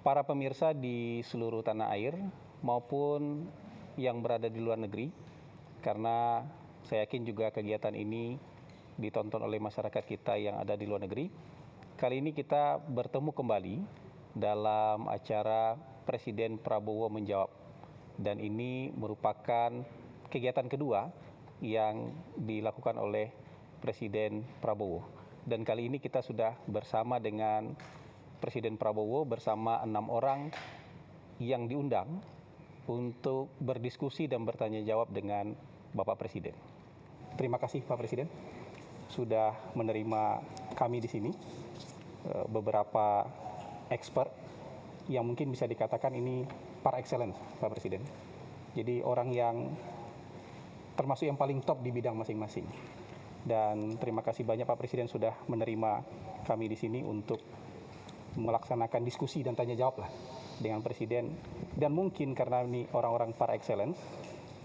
para pemirsa di seluruh tanah air maupun yang berada di luar negeri, karena saya yakin juga kegiatan ini ditonton oleh masyarakat kita yang ada di luar negeri. Kali ini kita bertemu kembali dalam acara Presiden Prabowo Menjawab, dan ini merupakan kegiatan kedua yang dilakukan oleh Presiden Prabowo. Dan kali ini kita sudah bersama dengan Presiden Prabowo bersama 6 orang yang diundang untuk berdiskusi dan bertanya jawab dengan Bapak Presiden. Terima kasih Pak Presiden sudah menerima kami di sini. Beberapa expert yang mungkin bisa dikatakan ini par excellence Pak Presiden. Jadi orang yang termasuk yang paling top di bidang masing-masing. Dan terima kasih banyak Pak Presiden sudah menerima kami di sini untuk melaksanakan diskusi dan tanya jawab lah dengan Presiden. Dan mungkin karena ini orang-orang par excellence,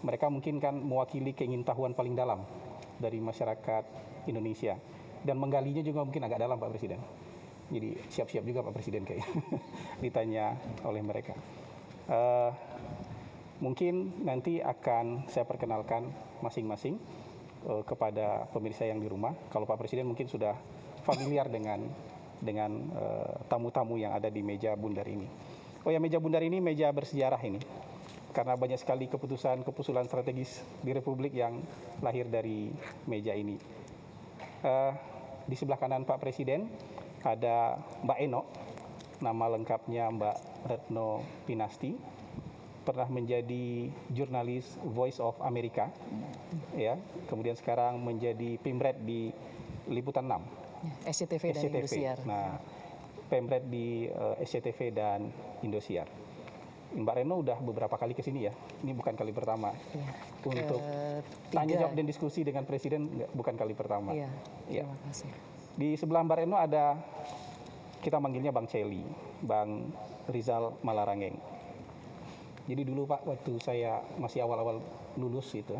mereka mungkin kan mewakili keingintahuan paling dalam dari masyarakat Indonesia. Dan menggalinya juga mungkin agak dalam Pak Presiden. Jadi siap-siap juga Pak Presiden kayak ditanya oleh mereka. Mungkin nanti akan saya perkenalkan masing-masing kepada pemirsa yang di rumah. Kalau Pak Presiden mungkin sudah familiar dengan tamu-tamu yang ada di meja bundar ini. Oh ya, meja bundar ini meja bersejarah ini. Karena banyak sekali keputusan strategis di Republik yang lahir dari meja ini. Di sebelah kanan Pak Presiden ada Mbak Eno, nama lengkapnya Mbak Retno Pinasti, pernah menjadi jurnalis Voice of America, ya. Kemudian sekarang menjadi Pemret di Liputan 6. SCTV dan Indosiar. Nah, Pemret di SCTV dan Indosiar. Mbak Reno udah beberapa kali ke sini ya. Ini bukan kali pertama. Ya. Untuk tanya jawab dan diskusi dengan Presiden bukan kali pertama. Iya. Terima kasih. Di sebelah Mbak Reno ada, kita manggilnya Bang Celi, Bang Rizal Malarangeng. Jadi dulu Pak, waktu saya masih awal-awal lulus itu,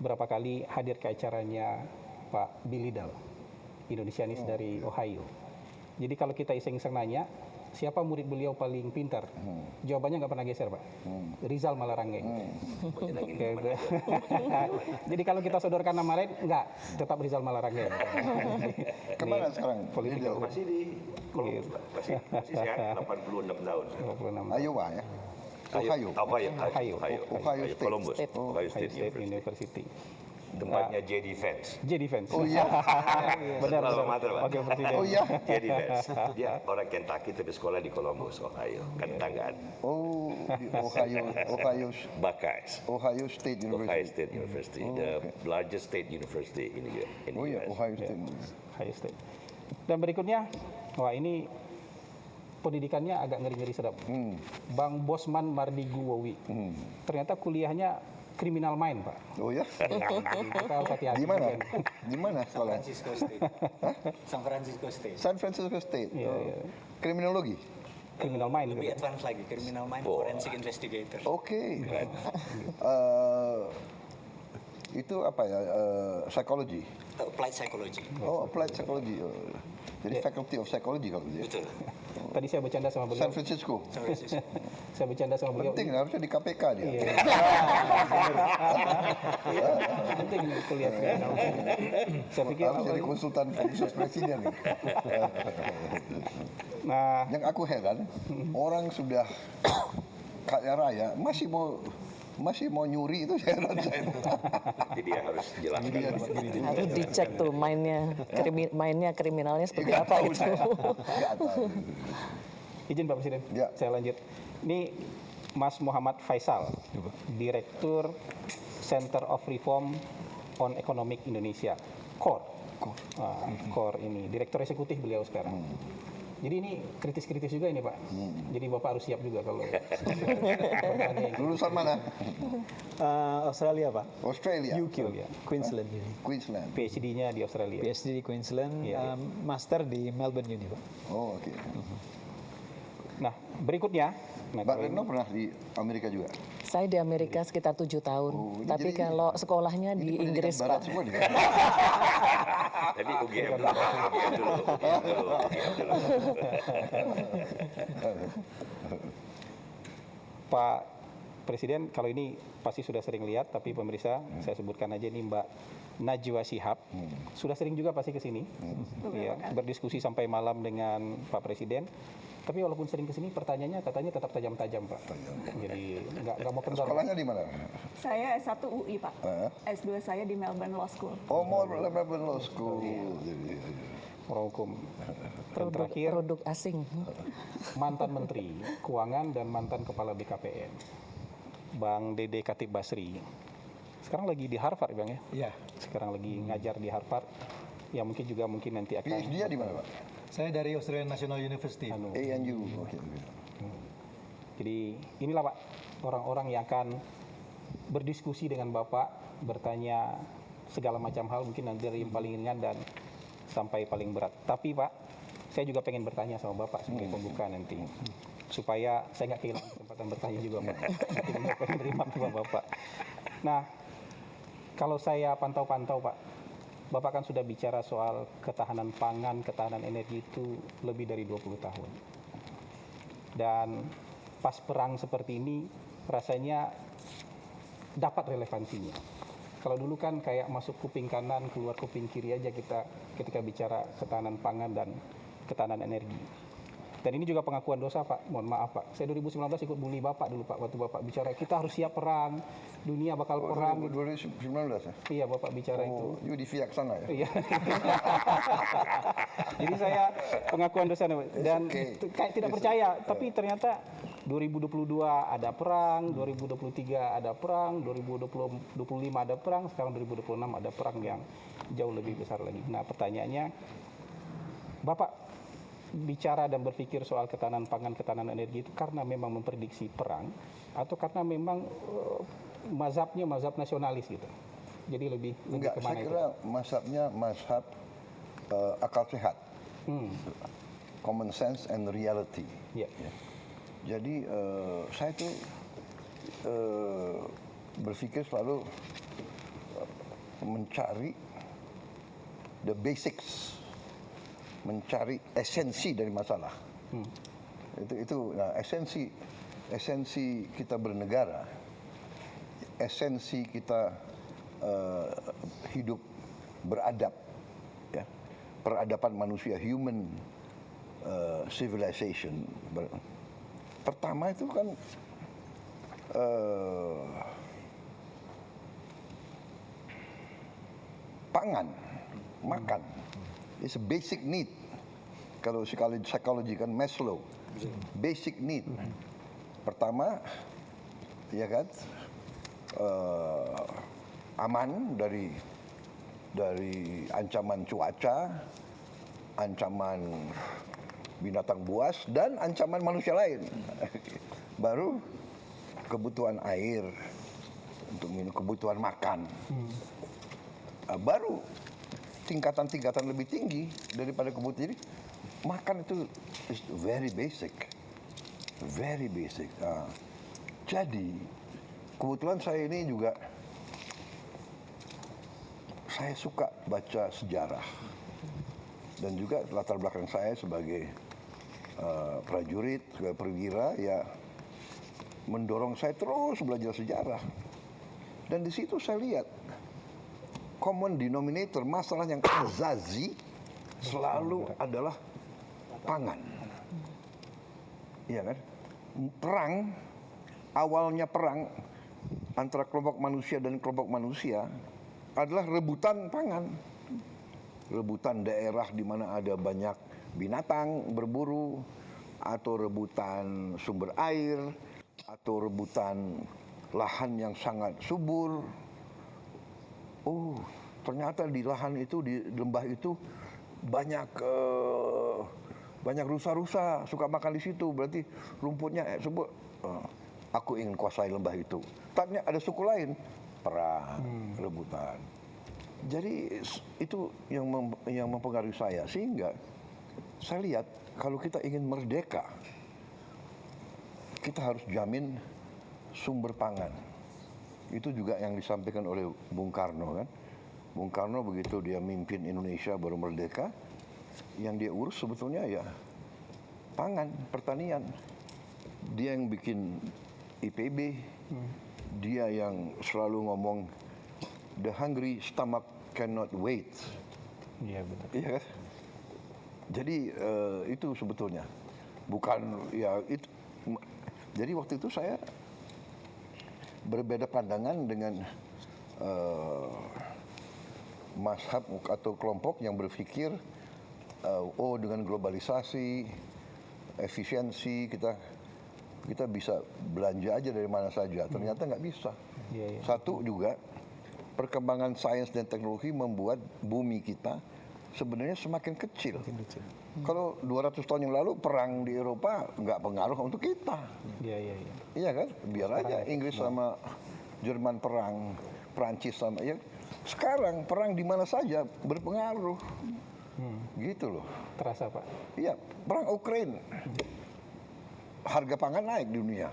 berapa kali hadir ke acaranya Pak Billy Dahl, Indonesianis dari Ohio. Jadi kalau kita iseng-iseng nanya, siapa murid beliau paling pintar? Jawabannya nggak pernah geser Pak. Rizal Malarangeng. Jadi kalau kita sodorkan nama lain, nggak, tetap Rizal Malarangeng. Kemana sekarang? Politik masih di Columbus, masih sehat, 86 tahun. Iowa ya? Ohio. Ohio State. Columbus. Ohio State University. Tempatnya JD Vance. JD Vance. Oh iya. Benar. Oke, Presiden. Oh iya. JD Vance. Dia orang Kentucky tapi sekolah di Columbus, Ohio. Kan tetanggaan. Oh, di Ohio State University. Ohio State University, the largest state university in the Oh iya, US. Ohio State. Dan berikutnya, wah ini pendidikannya agak ngeri-ngeri sedap. Bang Bosman Mardigu-Wowi. Ternyata kuliahnya criminal mind, Pak. Oh ya? Kita harus hati-hati. Di mana sekolah? San Francisco State. San Francisco State. Iya. Kriminologi. Criminal mind. Lebih advance lagi, criminal mind forensic investigator. Oke. Itu apa ya? Psychology. Applied psychology. Oh, applied psychology. Jadi faculty of psychology kalau dia. Betul. Tadi saya bercanda sama beliau. San Francisco. Saya bercanda sama beliau. Penting, harusnya di KPK dia. Iya. Penting kuliah. Saya pikir Harus jadi konsultan khusus presiden. Nah, yang aku heran, orang sudah kaya raya masih mau nyuri, itu saya heran. Jadi dia harus jelaskan. Harus dicek tuh mainnya kriminalnya seperti apa itu. Nggak tahu. izin Pak Presiden, Ya. saya lanjut. Ini Mas Muhammad Faisal, Direktur Center of Reform on Economic Indonesia, CORE. CORE ini, Direktur Eksekutif beliau sekarang. Jadi ini kritis-kritis juga ini Pak. Jadi Bapak harus siap juga kalau. Lulusan mana? Australia Pak. Australia. UQ, Queensland Uni. Queensland. PhD-nya di Australia. PhD di Queensland, Iya. Master di Melbourne Uni Pak. Oh, oke. Nah, berikutnya. Mbak Retno pernah di Amerika juga? Saya di Amerika sekitar 7 tahun. Oh, ini Tapi jadi- kalau sekolahnya di Ini pendidikan Inggris barat Pak. semua nih. Tadi UGM dulu, UGM dulu, UGM dulu, UGM dulu. Pak Presiden, kalau ini pasti sudah sering lihat, tapi pemirsa, saya sebutkan aja nih Mbak Najwa Shihab, sudah sering juga pasti ke sini, ya, berdiskusi sampai malam dengan Pak Presiden. Tapi walaupun sering ke sini, pertanyaannya katanya tetap tajam-tajam, Pak. Jadi nggak mau kendor. Sekolahnya di mana? Saya S1 UI, Pak. S2 saya di Melbourne Law School. Oh, mau Melbourne Law School. Jadi, Orang hukum. Dan terakhir, Produk asing. mantan Menteri Keuangan dan mantan Kepala BKPM, Bang Dede Khatib Basri. Sekarang lagi di Harvard, Bang ya? Iya. Sekarang lagi ngajar di Harvard. Ya mungkin nanti akan. PhD-nya di mana, Pak? Saya dari Australian National University. ANU. Oke. Jadi inilah Pak, orang-orang yang akan berdiskusi dengan Bapak, bertanya segala macam hal, mungkin nanti dari yang paling ringan dan sampai paling berat. Tapi Pak, saya juga pengen bertanya sama Bapak sebagai pembuka nanti. Supaya saya nggak kehilangan kesempatan bertanya juga Pak. Nanti pengen terima sama Bapak. Nah, kalau saya pantau-pantau Pak, Bapak kan sudah bicara soal ketahanan pangan, ketahanan energi itu lebih dari 20 tahun. Dan pas perang seperti ini rasanya dapat relevansinya. Kalau dulu kan kayak masuk kuping kanan, keluar kuping kiri aja kita ketika bicara ketahanan pangan dan ketahanan energi. Dan ini juga pengakuan dosa Pak, mohon maaf Pak. Saya 2019 ikut bully Bapak dulu Pak, waktu Bapak bicara kita harus siap perang, dunia bakal perang. 2019 ya? Iya Bapak bicara itu. Oh, you di Fiak sana ya? Iya. Jadi saya pengakuan dosa dan okay. kayak tidak percaya, tapi ternyata 2022 ada perang, 2023 ada perang, 2025 ada perang, sekarang 2026 ada perang yang jauh lebih besar lagi. Nah, pertanyaannya, Bapak bicara dan berpikir soal ketahanan pangan, ketahanan energi itu karena memang memprediksi perang atau karena memang mazhabnya mazhab nasionalis gitu. Jadi lebih Enggak, kemana saya itu? kira mazhabnya mazhab akal sehat. Common sense and reality. Iya. Ya. Jadi saya tuh berpikir selalu mencari the basics, mencari esensi dari masalah. Itu nah, esensi kita bernegara, esensi kita hidup beradab, ya, peradaban manusia, human civilization. Pertama itu kan pangan, makan. It's a basic need. Kalau psikologi kan Maslow, basic need. Pertama, ya kan, aman dari ancaman cuaca, ancaman binatang buas, dan ancaman manusia lain. Baru kebutuhan air untuk minum, kebutuhan makan. Baru tingkatan-tingkatan lebih tinggi daripada kebutuhan. Jadi makan itu is very basic, very basic. Jadi kebetulan saya ini juga saya suka baca sejarah dan juga latar belakang saya sebagai prajurit, sebagai perwira ya mendorong saya terus belajar sejarah. Dan di situ saya lihat common denominator, masalah yang azazi selalu adalah pangan. Iya kan? Perang, awalnya perang antara kelompok manusia dan kelompok manusia adalah rebutan pangan. Rebutan daerah di mana ada banyak binatang berburu, atau rebutan sumber air, atau rebutan lahan yang sangat subur. Oh, ternyata di lahan itu, di lembah itu banyak rusa-rusa suka makan di situ. Berarti rumputnya subur. Aku ingin kuasai lembah itu. Tapi ada suku lain, perang, rebutan. Jadi itu yang mempengaruhi saya, sehingga saya lihat kalau kita ingin merdeka, kita harus jamin sumber pangan. Itu juga yang disampaikan oleh Bung Karno kan. Bung Karno begitu dia mimpin Indonesia baru merdeka, yang dia urus sebetulnya ya pangan, pertanian. Dia yang bikin IPB, dia yang selalu ngomong the hungry stomach cannot wait. Iya betul. Iya kan? Jadi itu sebetulnya bukan ya itu. Jadi waktu itu saya berbeda pandangan dengan mazhab atau kelompok yang berpikir oh dengan globalisasi, efisiensi kita bisa belanja aja dari mana saja. Ternyata nggak bisa. Iya, iya. Satu juga perkembangan sains dan teknologi membuat bumi kita sebenarnya semakin kecil. Kalau 200 tahun yang lalu perang di Eropa nggak pengaruh untuk kita. Iya, iya, iya. Iya kan? Biar aja Inggris sama Jerman perang, Prancis sama ya. Sekarang perang di mana saja berpengaruh. Gitu loh. Terasa Pak. Iya, perang Ukraina. Harga pangan naik di dunia.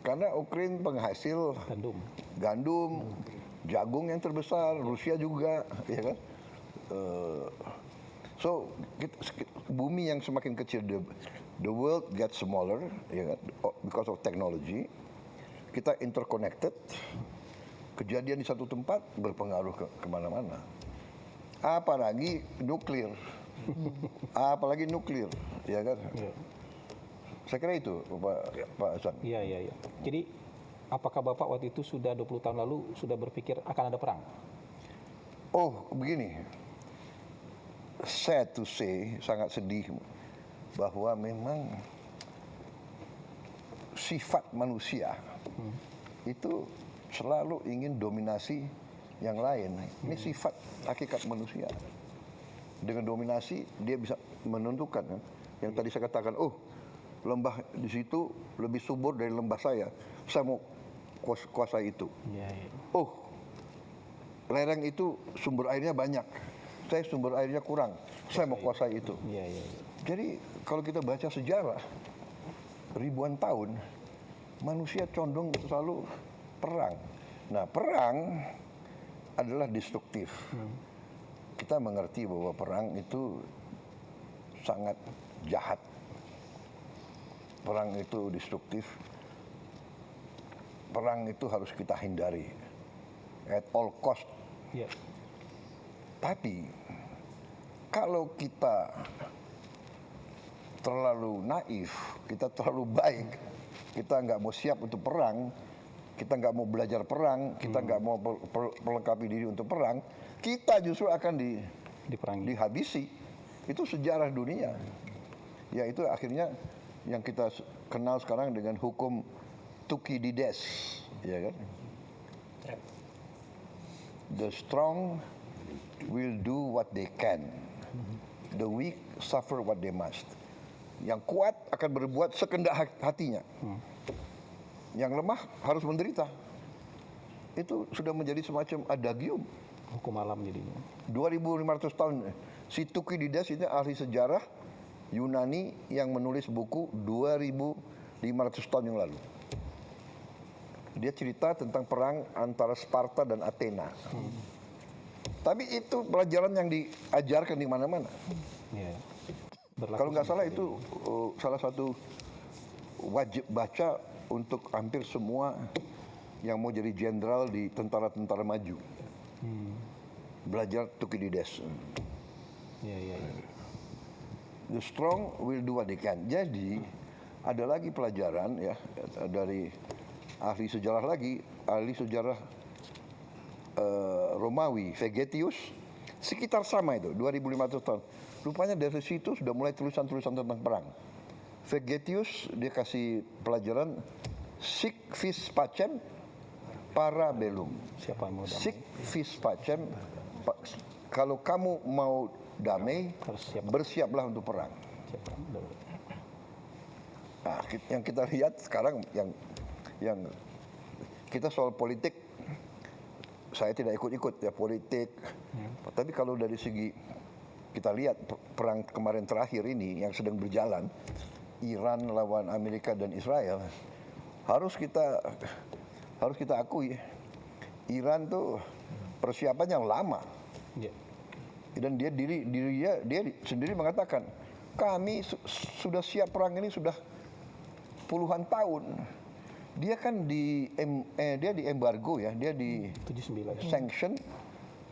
Karena Ukraina penghasil gandum, jagung yang terbesar, Rusia juga, ya kan? So bumi yang semakin kecil, the world gets smaller, ya kan? Because of technology. Kita interconnected. Kejadian di satu tempat berpengaruh kemana-mana. Apalagi nuklir, apalagi nuklir, ya kan? Iya. Saya kira itu, Pak Hasan. Iya, iya, iya. Jadi apakah Bapak waktu itu sudah 20 tahun lalu sudah berpikir akan ada perang? Oh, begini. Sad to say, sangat sedih bahwa memang sifat manusia itu selalu ingin dominasi yang lain. Ini sifat hakikat manusia. Dengan dominasi dia bisa menentukan kan. Yang tadi saya katakan, oh lembah di situ lebih subur dari lembah saya mau kuasai itu. Iya, iya. Oh, lereng itu sumber airnya banyak, saya sumber airnya kurang, saya mau kuasai itu. Iya, iya, iya. Jadi kalau kita baca sejarah ribuan tahun, manusia condong selalu perang. Nah, perang adalah destruktif. Kita mengerti bahwa perang itu sangat jahat. Perang itu destruktif. Perang itu harus kita hindari at all cost. Iya. Tapi kalau kita terlalu naif, kita terlalu baik, kita nggak mau siap untuk perang, kita nggak mau belajar perang, kita nggak mau melengkapi diri untuk perang, kita justru akan Diperangi. dihabisi. Itu sejarah dunia. Ya itu akhirnya yang kita kenal sekarang dengan hukum Thukydides, ya kan? The strong will do what they can, the weak suffer what they must. Yang kuat akan berbuat sekendak hatinya, yang lemah harus menderita. Itu sudah menjadi semacam adagium. Hukum alam jadinya. 2500 tahun. Si Thukydides ini ahli sejarah Yunani yang menulis buku 2500 tahun yang lalu. Dia cerita tentang perang antara Sparta dan Athena. Tapi itu pelajaran yang diajarkan di mana-mana. Iya. Kalau nggak salah itu salah satu wajib baca untuk hampir semua yang mau jadi jenderal di tentara-tentara maju. Belajar Thukydides. Iya, iya, iya. The strong will do what they can. Jadi ada lagi pelajaran ya dari ahli sejarah lagi, ahli sejarah Romawi, Vegetius, sekitar sama itu, 2500 tahun. Rupanya dari situ sudah mulai tulisan-tulisan tentang perang. Vegetius dia kasih pelajaran sic vis pacem para bellum. Siapa yang mau damai? Sic vis pacem, kalau kamu mau damai, Harus siap. bersiaplah untuk perang. Siapa yang mau damai? Nah, yang kita lihat sekarang yang kita soal politik, saya tidak ikut-ikut ya politik. Tapi kalau dari segi kita lihat perang kemarin terakhir ini yang sedang berjalan, Iran lawan Amerika dan Israel, harus kita akui Iran tuh persiapan yang lama. Ya. Dan dia sendiri mengatakan, kami sudah siap perang ini sudah puluhan tahun. Dia kan dia di embargo ya, dia di 79. sanction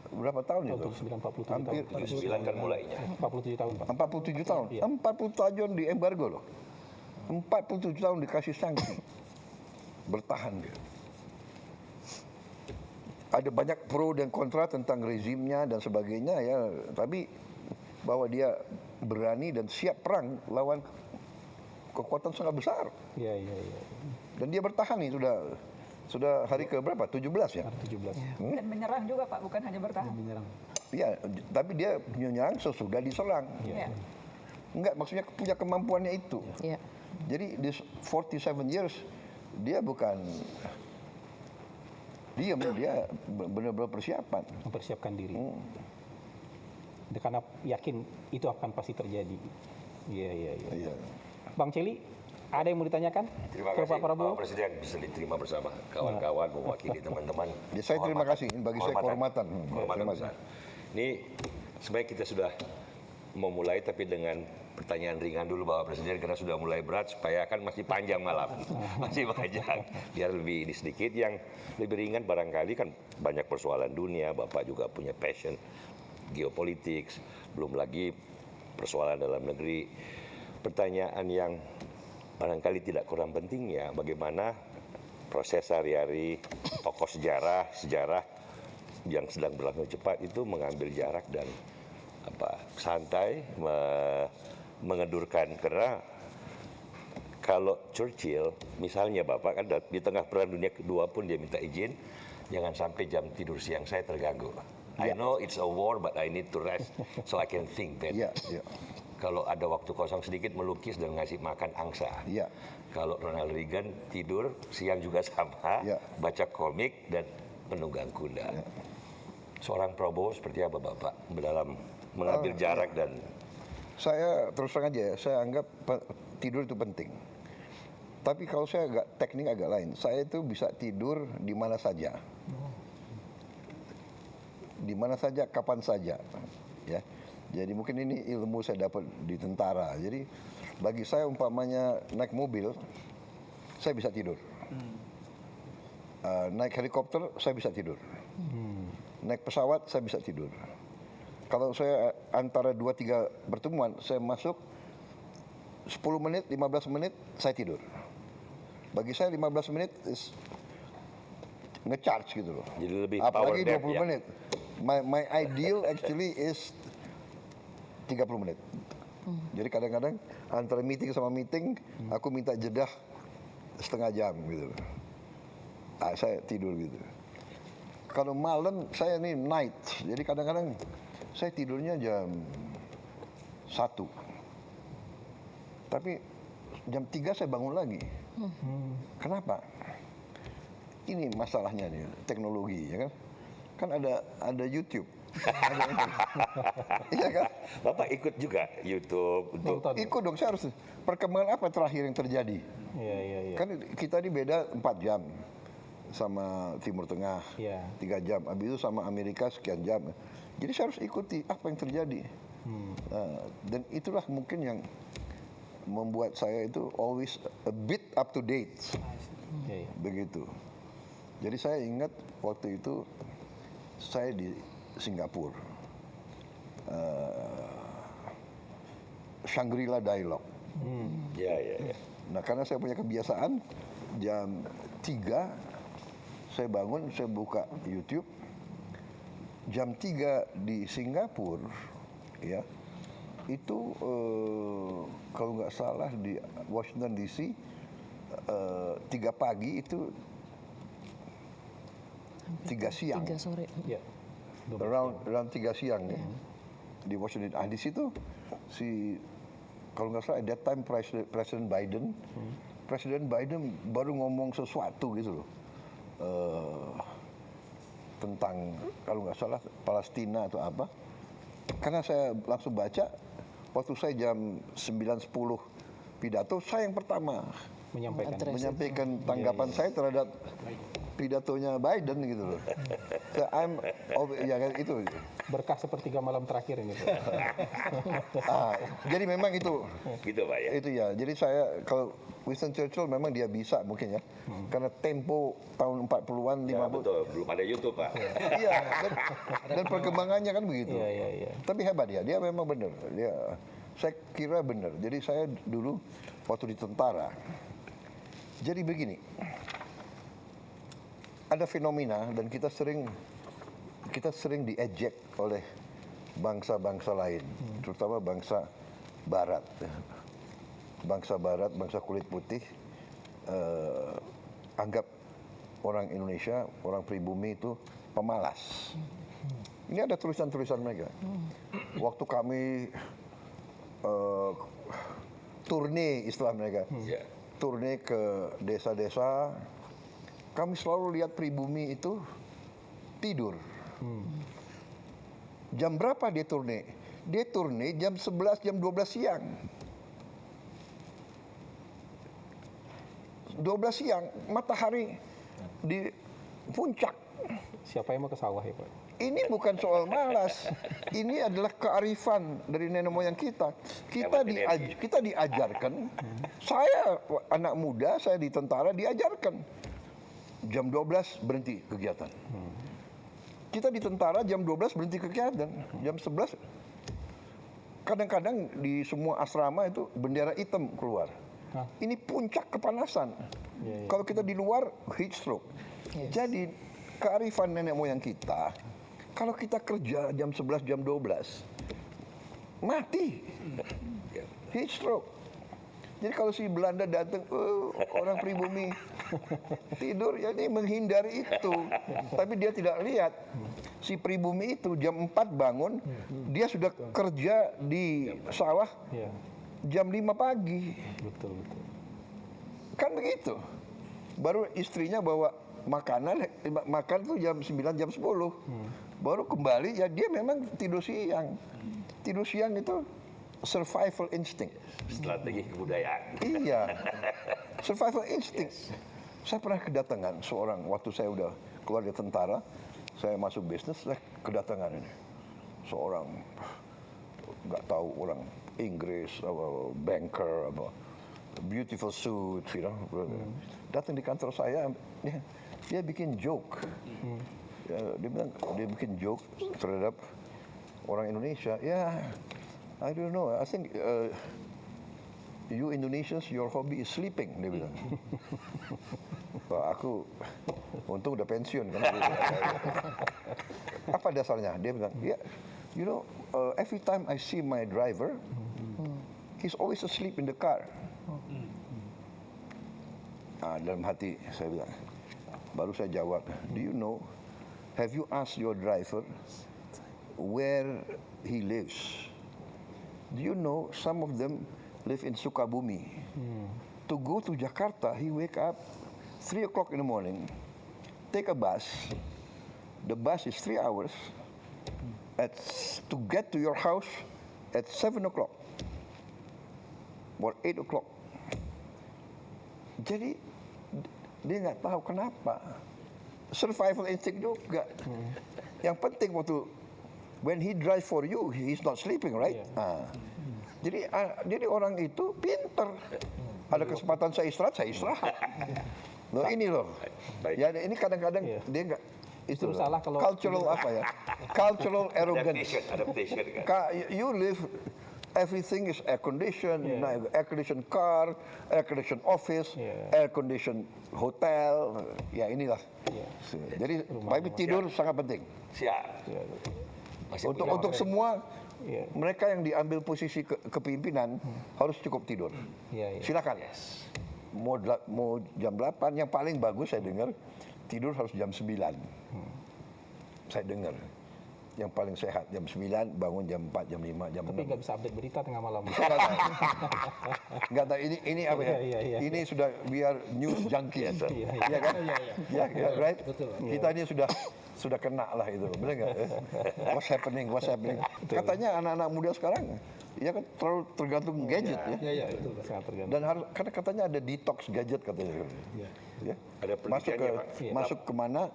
berapa tahun itu? 79, 47 Hampir tahun. 79 kan mulainya. 47 tahun, Pak. 47 tahun. Iya. 40 tahun di embargo loh. 47 tahun dikasih sanksi. Bertahan dia. Ada banyak pro dan kontra tentang rezimnya dan sebagainya ya, tapi bahwa dia berani dan siap perang lawan kekuatan sangat besar. Iya, iya, iya. Dan dia bertahan nih sudah hari ke berapa? 17 ya? 17. Dan menyerang juga Pak, bukan hanya bertahan. Menyerang. Iya, tapi dia menyerang sesudah diserang. Ya. Enggak, maksudnya punya kemampuannya itu. Ya. Jadi di 47 years dia bukan diam, dia benar-benar persiapan. Mempersiapkan diri. Karena yakin itu akan pasti terjadi. Iya, iya, iya. Iya. Bang Celi, ada yang mau ditanyakan Terima ke kasih Pak Prabowo? Pak Presiden bisa diterima bersama kawan-kawan mewakili teman-teman. Ya, saya terima kasih. Bagi saya kehormatan. Kehormatan Terima kasih. besar. Ini sebenarnya kita sudah mau mulai tapi dengan pertanyaan ringan dulu Bapak Presiden karena sudah mulai berat supaya kan masih panjang malam. Masih panjang. Biar lebih ini sedikit yang lebih ringan barangkali kan banyak persoalan dunia, Bapak juga punya passion geopolitik, belum lagi persoalan dalam negeri. Pertanyaan yang barangkali tidak kurang penting ya, bagaimana proses sehari-hari tokoh sejarah yang sedang berlangsung cepat itu mengambil jarak dan santai mengedurkan, karena kalau Churchill misalnya Bapak kan di tengah Perang Dunia Kedua pun dia minta izin jangan sampai jam tidur siang saya terganggu. I know it's a war but I need to rest so I can think better. Iya, iya. Kalau ada waktu kosong sedikit melukis dan ngasih makan angsa. Iya. Kalau Ronald Reagan tidur siang juga sama, Iya. baca komik dan menunggang kuda. Seorang Prabowo seperti apa Bapak dalam mengambil jarak dan Saya terus terang aja ya, saya anggap tidur itu penting. Tapi kalau saya teknik agak lain. Saya itu bisa tidur di mana saja. Di mana saja, kapan saja. Ya. Jadi mungkin ini ilmu saya dapat di tentara. Jadi bagi saya umpamanya naik mobil, saya bisa tidur. Naik helikopter, saya bisa tidur. Naik pesawat, saya bisa tidur. Kalau saya antara 2-3 pertemuan, saya masuk 10 menit, 15 menit, saya tidur. Bagi saya 15 menit is nge-charge gitu loh. jadi lebih power Apalagi nap 20 ya. menit. My ideal actually is 30 menit. Jadi kadang-kadang antara meeting sama meeting, aku minta jeda setengah jam gitu. Saya tidur gitu. Kalau malam saya ini night, jadi kadang-kadang saya tidurnya jam 1. Tapi jam 3 saya bangun lagi. Kenapa? Ini masalahnya nih, teknologi ya kan. Kan ada YouTube. Iya kan? Bapak ikut juga YouTube untuk Ikut dong, saya harus perkembangan apa terakhir yang terjadi. Iya, iya, iya. Kan kita ini beda 4 jam sama Timur Tengah, Iya. 3 jam. Habis itu sama Amerika sekian jam. Jadi saya harus ikuti apa yang terjadi. Dan itulah mungkin yang membuat saya itu always a bit up to date. Iya, iya. Begitu. Jadi saya ingat waktu itu saya di Singapura. Shangri-La Dialogue. ya. Nah, karena saya punya kebiasaan jam 3 saya bangun, saya buka YouTube. Jam 3 di Singapura ya. Itu kalau nggak salah di Washington DC 3 pagi itu 3 siang. 3 sore. Iya. Around 3 siang ya. Di Washington. Di situ kalau nggak salah at that time Presiden Biden, Presiden Biden baru ngomong sesuatu gitu loh. Tentang kalau nggak salah Palestina atau apa. Karena saya langsung baca waktu saya jam 9.10 pidato, saya yang pertama Menyampaikan. Address. menyampaikan tanggapan saya terhadap pidatonya Biden gitu loh. So, ya kan itu. Berkah sepertiga malam terakhir ini. Jadi memang itu. Gitu Pak ya. Itu ya. Jadi saya kalau Winston Churchill memang dia bisa mungkin ya. Karena tempo tahun 40-an, 50. Ya, betul, belum ada YouTube Pak. Iya, dan perkembangannya kan begitu. Iya. Tapi hebat dia memang benar. Saya kira benar. Jadi saya dulu waktu di tentara. Jadi begini, ada fenomena dan kita sering diejek oleh bangsa-bangsa lain, terutama bangsa Barat. Bangsa Barat, bangsa kulit putih, anggap orang Indonesia, orang pribumi itu pemalas. Ini ada tulisan-tulisan mereka. Waktu kami turne istilah mereka, turne ke desa-desa, kami selalu lihat pribumi itu tidur. Jam berapa dia turne? Dia turne jam 11, jam 12 siang. 12 siang, matahari di puncak. Siapa yang mau ke sawah ya Pak? Ini bukan soal malas. Ini adalah kearifan dari nenek moyang kita. Kita diajarkan. Saya anak muda, saya di tentara diajarkan. Jam 12 berhenti kegiatan. Kita di tentara jam 12 berhenti kegiatan. Jam 11 kadang-kadang di semua asrama itu bendera hitam keluar. Ini puncak kepanasan. Kalau kita di luar heat stroke. Jadi kearifan nenek moyang kita, kalau kita kerja jam 11, jam 12, mati. Heat stroke. Jadi kalau si Belanda datang, orang pribumi tidur, ya ini menghindari itu. Tapi dia tidak lihat. Si pribumi itu jam 4 bangun, dia sudah kerja di sawah jam 5 pagi. Betul. Kan begitu. Baru istrinya bawa makan tuh jam 9, jam 10. Baru kembali, ya dia memang tidur siang. Tidur siang itu survival instinct. Strategi kebudayaan. Iya, survival instinct. Saya pernah kedatangan seorang, waktu saya udah keluar dari tentara, saya masuk bisnis, saya kedatangan ini. Seorang, nggak tahu orang Inggris, banker, beautiful suit, datang di kantor saya, dia bikin joke. Dia bikin joke terhadap orang Indonesia. Ya, I don't know. I think you Indonesians, your hobby is sleeping. Dia bilang. Wah, aku untung udah pensiun kan. Apa dasarnya? Dia bilang, you know, every time I see my driver, he's always asleep in the car. Dalam hati saya bilang, baru saya jawab, do you know, have you asked your driver where he lives? Do you know some of them live in Sukabumi? To go to Jakarta, he wake up 3 o'clock in the morning, take a bus. The bus is 3 hours. To get to your house at 7 o'clock or 8 o'clock. Jadi dia nggak tahu kenapa. Survival instinct juga. Yang penting waktu when he drive for you, he's not sleeping, right? Jadi orang itu pinter. Ada kesempatan saya istirahat. Loh ini loh. Ya ini kadang-kadang dia nggak. Itu salah kalau cultural apa ya? Cultural arrogance. Adaptation kan. You live. Everything is air conditioned, air conditioned car, air conditioned office, air conditioned hotel. Ya inilah. Jadi tapi tidur sangat penting. Siap. Untuk semua mereka yang diambil posisi kepimpinan harus cukup tidur. Silakan. Mau jam 8, yang paling bagus saya dengar tidur harus jam 9. Saya dengar. Yang paling sehat jam 9, bangun jam 4, jam 5, jam 6. Tapi nggak bisa update berita tengah malam. Nggak tahu ini apa ya? Ini sudah biar news junkie. Iya kan? Iya, right? Kita ini sudah sudah kena lah itu, benar nggak? What's happening? Katanya anak-anak muda sekarang, ya kan terlalu tergantung gadget ya. Iya, betul. Sangat tergantung. Dan harus, karena katanya ada detox gadget katanya. Ya. Ada penelitiannya, Pak. Masuk kemana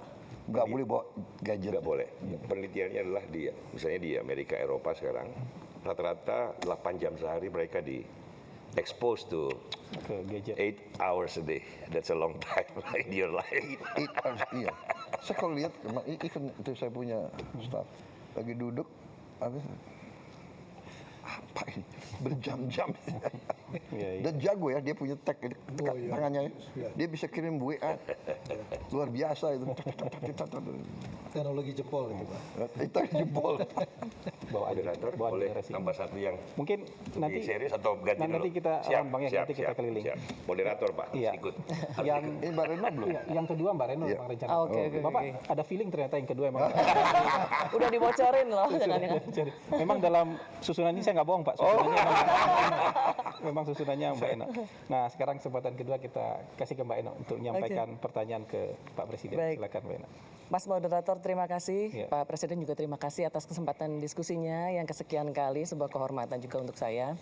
nggak boleh bawa gadget. Nggak boleh. Penelitiannya adalah misalnya di Amerika, Eropa sekarang, rata-rata 8 jam sehari mereka di exposed to Ke gadget. 8 hours a day. That's a long time in your life. 8 hours, iya. Saya kalau lihat, even itu saya punya staff lagi duduk, habis apa ini berjam-jam. Iya. Dan jago ya, dia punya tag tangannya ya. Dia bisa kirim WA luar biasa itu. Teknologi jempol itu, Pak. Itu jempol. Bawa aja, Moderator bawa boleh generasi. tambah satu yang Mungkin nanti di series atau ganti dulu? nanti kita Bang ya, nanti kita keliling. Siap. Moderator Pak, Iya. ikut. Yang Ini Mbak Reno belum? Iya, yang kedua Mbak Reno Iya. Bang rencana. Ah, oke, oke, Bapak oke. ada feeling ternyata yang kedua emang. Udah dibocorin loh. jangan-jangan. Jadi, memang dalam susunan ini saya nggak bohong Pak. Susunannya memang susunannya Mbak Eno. Nah sekarang kesempatan kedua kita kasih ke Mbak Eno untuk menyampaikan pertanyaan ke Pak Presiden. Baik. Silakan Mbak Eno. Mas Moderator, terima kasih. Ya. Pak Presiden juga terima kasih atas kesempatan diskusinya yang kesekian kali, sebuah kehormatan juga untuk saya.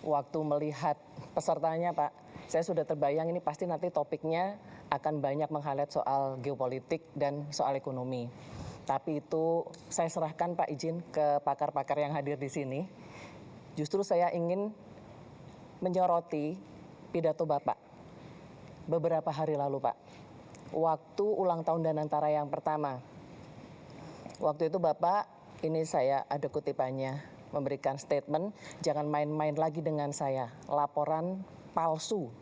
Waktu melihat pesertanya Pak, saya sudah terbayang ini pasti nanti topiknya akan banyak meng-highlight soal geopolitik dan soal ekonomi. Tapi itu saya serahkan Pak izin ke pakar-pakar yang hadir di sini. Justru saya ingin menyoroti pidato Bapak beberapa hari lalu Pak. Waktu ulang tahun Danantara yang pertama. Waktu itu Bapak, ini saya ada kutipannya, memberikan statement, jangan main-main lagi dengan saya. Laporan palsu,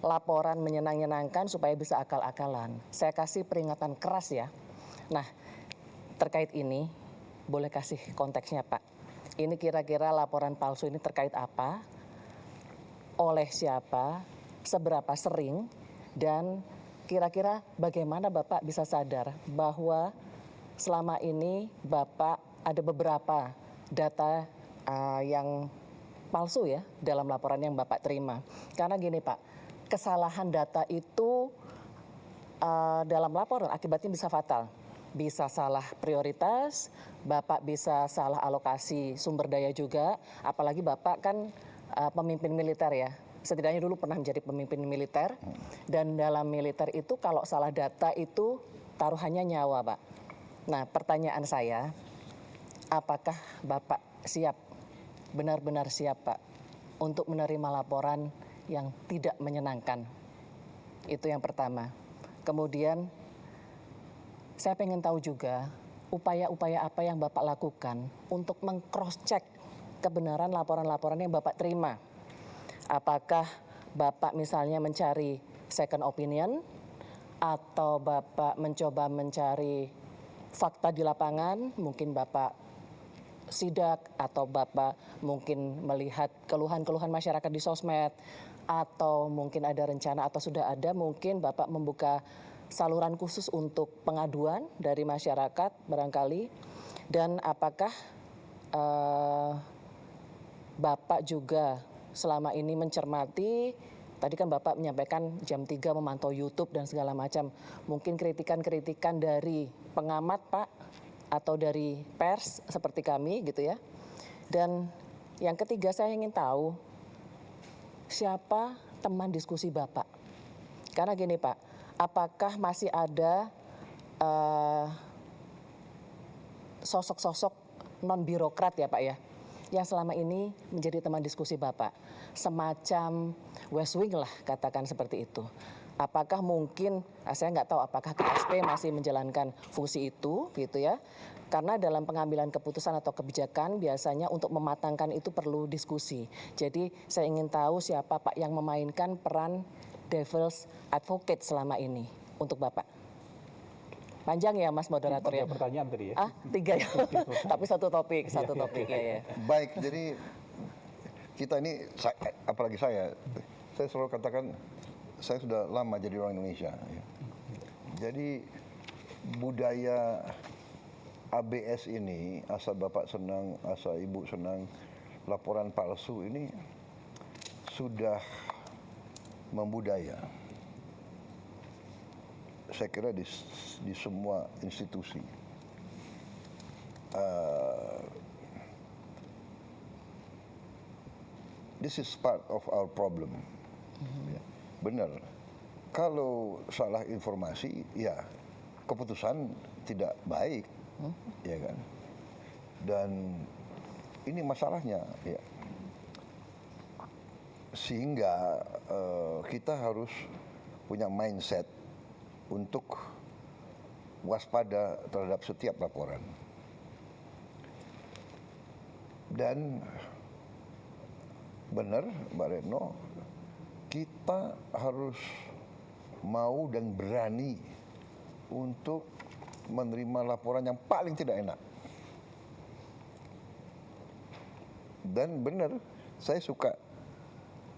laporan menyenang-nyenangkan supaya bisa akal-akalan. Saya kasih peringatan keras ya. Nah, terkait ini, boleh kasih konteksnya Pak. Ini kira-kira laporan palsu ini terkait apa, oleh siapa, seberapa sering, dan kira-kira bagaimana Bapak bisa sadar bahwa selama ini Bapak ada beberapa data yang palsu ya dalam laporan yang Bapak terima. Karena gini Pak, kesalahan data itu dalam laporan akibatnya bisa fatal. Bisa salah prioritas, Bapak bisa salah alokasi sumber daya juga, apalagi Bapak kan pemimpin militer ya. Setidaknya dulu pernah menjadi pemimpin militer, dan dalam militer itu kalau salah data itu taruhannya nyawa Pak. Nah pertanyaan saya, apakah Bapak siap, benar-benar siap Pak, untuk menerima laporan yang tidak menyenangkan? Itu yang pertama. Kemudian saya pengen tahu juga upaya-upaya apa yang Bapak lakukan untuk meng-cross-check kebenaran laporan-laporan yang Bapak terima. Apakah Bapak misalnya mencari second opinion, atau Bapak mencoba mencari fakta di lapangan, mungkin Bapak sidak, atau Bapak mungkin melihat keluhan-keluhan masyarakat di sosmed, atau mungkin ada rencana atau sudah ada mungkin Bapak membuka saluran khusus untuk pengaduan dari masyarakat barangkali. Dan apakah Bapak juga selama ini mencermati, tadi kan Bapak menyampaikan jam 3 memantau YouTube dan segala macam. Mungkin kritikan-kritikan dari pengamat Pak, atau dari pers seperti kami gitu ya. Dan yang ketiga saya ingin tahu, siapa teman diskusi Bapak? Karena gini Pak, apakah masih ada sosok-sosok non-birokrat ya Pak ya, yang selama ini menjadi teman diskusi Bapak, semacam West Wing lah katakan seperti itu. Apakah mungkin, saya nggak tahu apakah KSP masih menjalankan fungsi itu gitu ya, karena dalam pengambilan keputusan atau kebijakan biasanya untuk mematangkan itu perlu diskusi. Jadi saya ingin tahu siapa Pak yang memainkan peran devil's advocate selama ini untuk Bapak. Panjang ya Mas Moderator ya? Pertanyaan tadi ya. 3 ya, tapi satu topik ya. Baik, jadi kita ini, apalagi saya selalu katakan, saya sudah lama jadi orang Indonesia. Jadi budaya ABS ini, asal Bapak senang, asal Ibu senang, laporan palsu ini sudah membudaya. saya kira di semua institusi. This is part of our problem. Ya, benar. Kalau salah informasi, ya keputusan tidak baik, ya kan. Dan ini masalahnya, ya. Sehingga kita harus punya mindset untuk waspada terhadap setiap laporan. Dan benar, Mbak Retno, kita harus mau dan berani untuk menerima laporan yang paling tidak enak. Dan benar, saya suka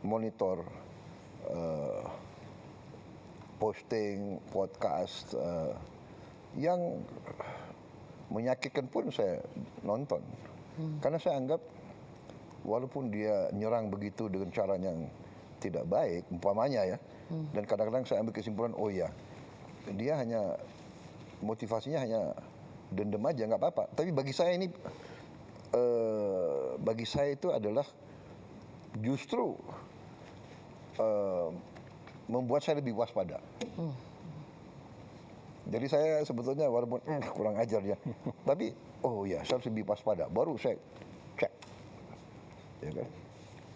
monitor posting, podcast yang menyakitkan pun saya nonton. Karena saya anggap walaupun dia nyerang begitu dengan cara yang tidak baik, umpamanya ya, dan kadang-kadang saya ambil kesimpulan, oh ya, dia hanya motivasinya hanya dendam aja, nggak apa-apa. Tapi bagi saya ini, bagi saya itu adalah justru membuat saya lebih waspada. Jadi saya sebetulnya walaupun kurang ajar ya, tapi oh ya saya harus lebih waspada. Baru saya cek, ya kan?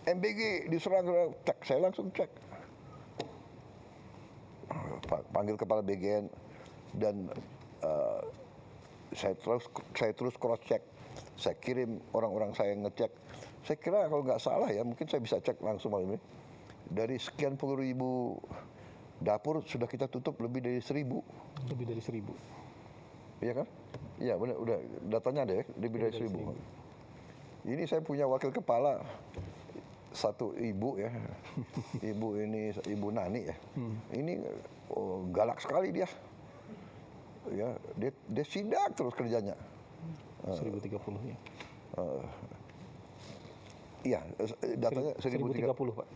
MBG diserang, cek, saya langsung cek. Panggil kepala BGN dan saya terus cross check. Saya kirim orang-orang saya ngecek. Saya kira kalau nggak salah ya, mungkin saya bisa cek langsung malam ini. Dari sekian puluh ribu dapur sudah kita tutup lebih dari 1.000. Lebih dari 1.000. Iya kan? Iya benar, udah datanya ada ya, lebih dari 1.000. Ini saya punya wakil kepala, satu ibu ya, ibu Nani ya. Ini galak sekali dia. Ya, dia sidak terus kerjanya. 1.030 ya. Iya, datanya 1.030 Pak.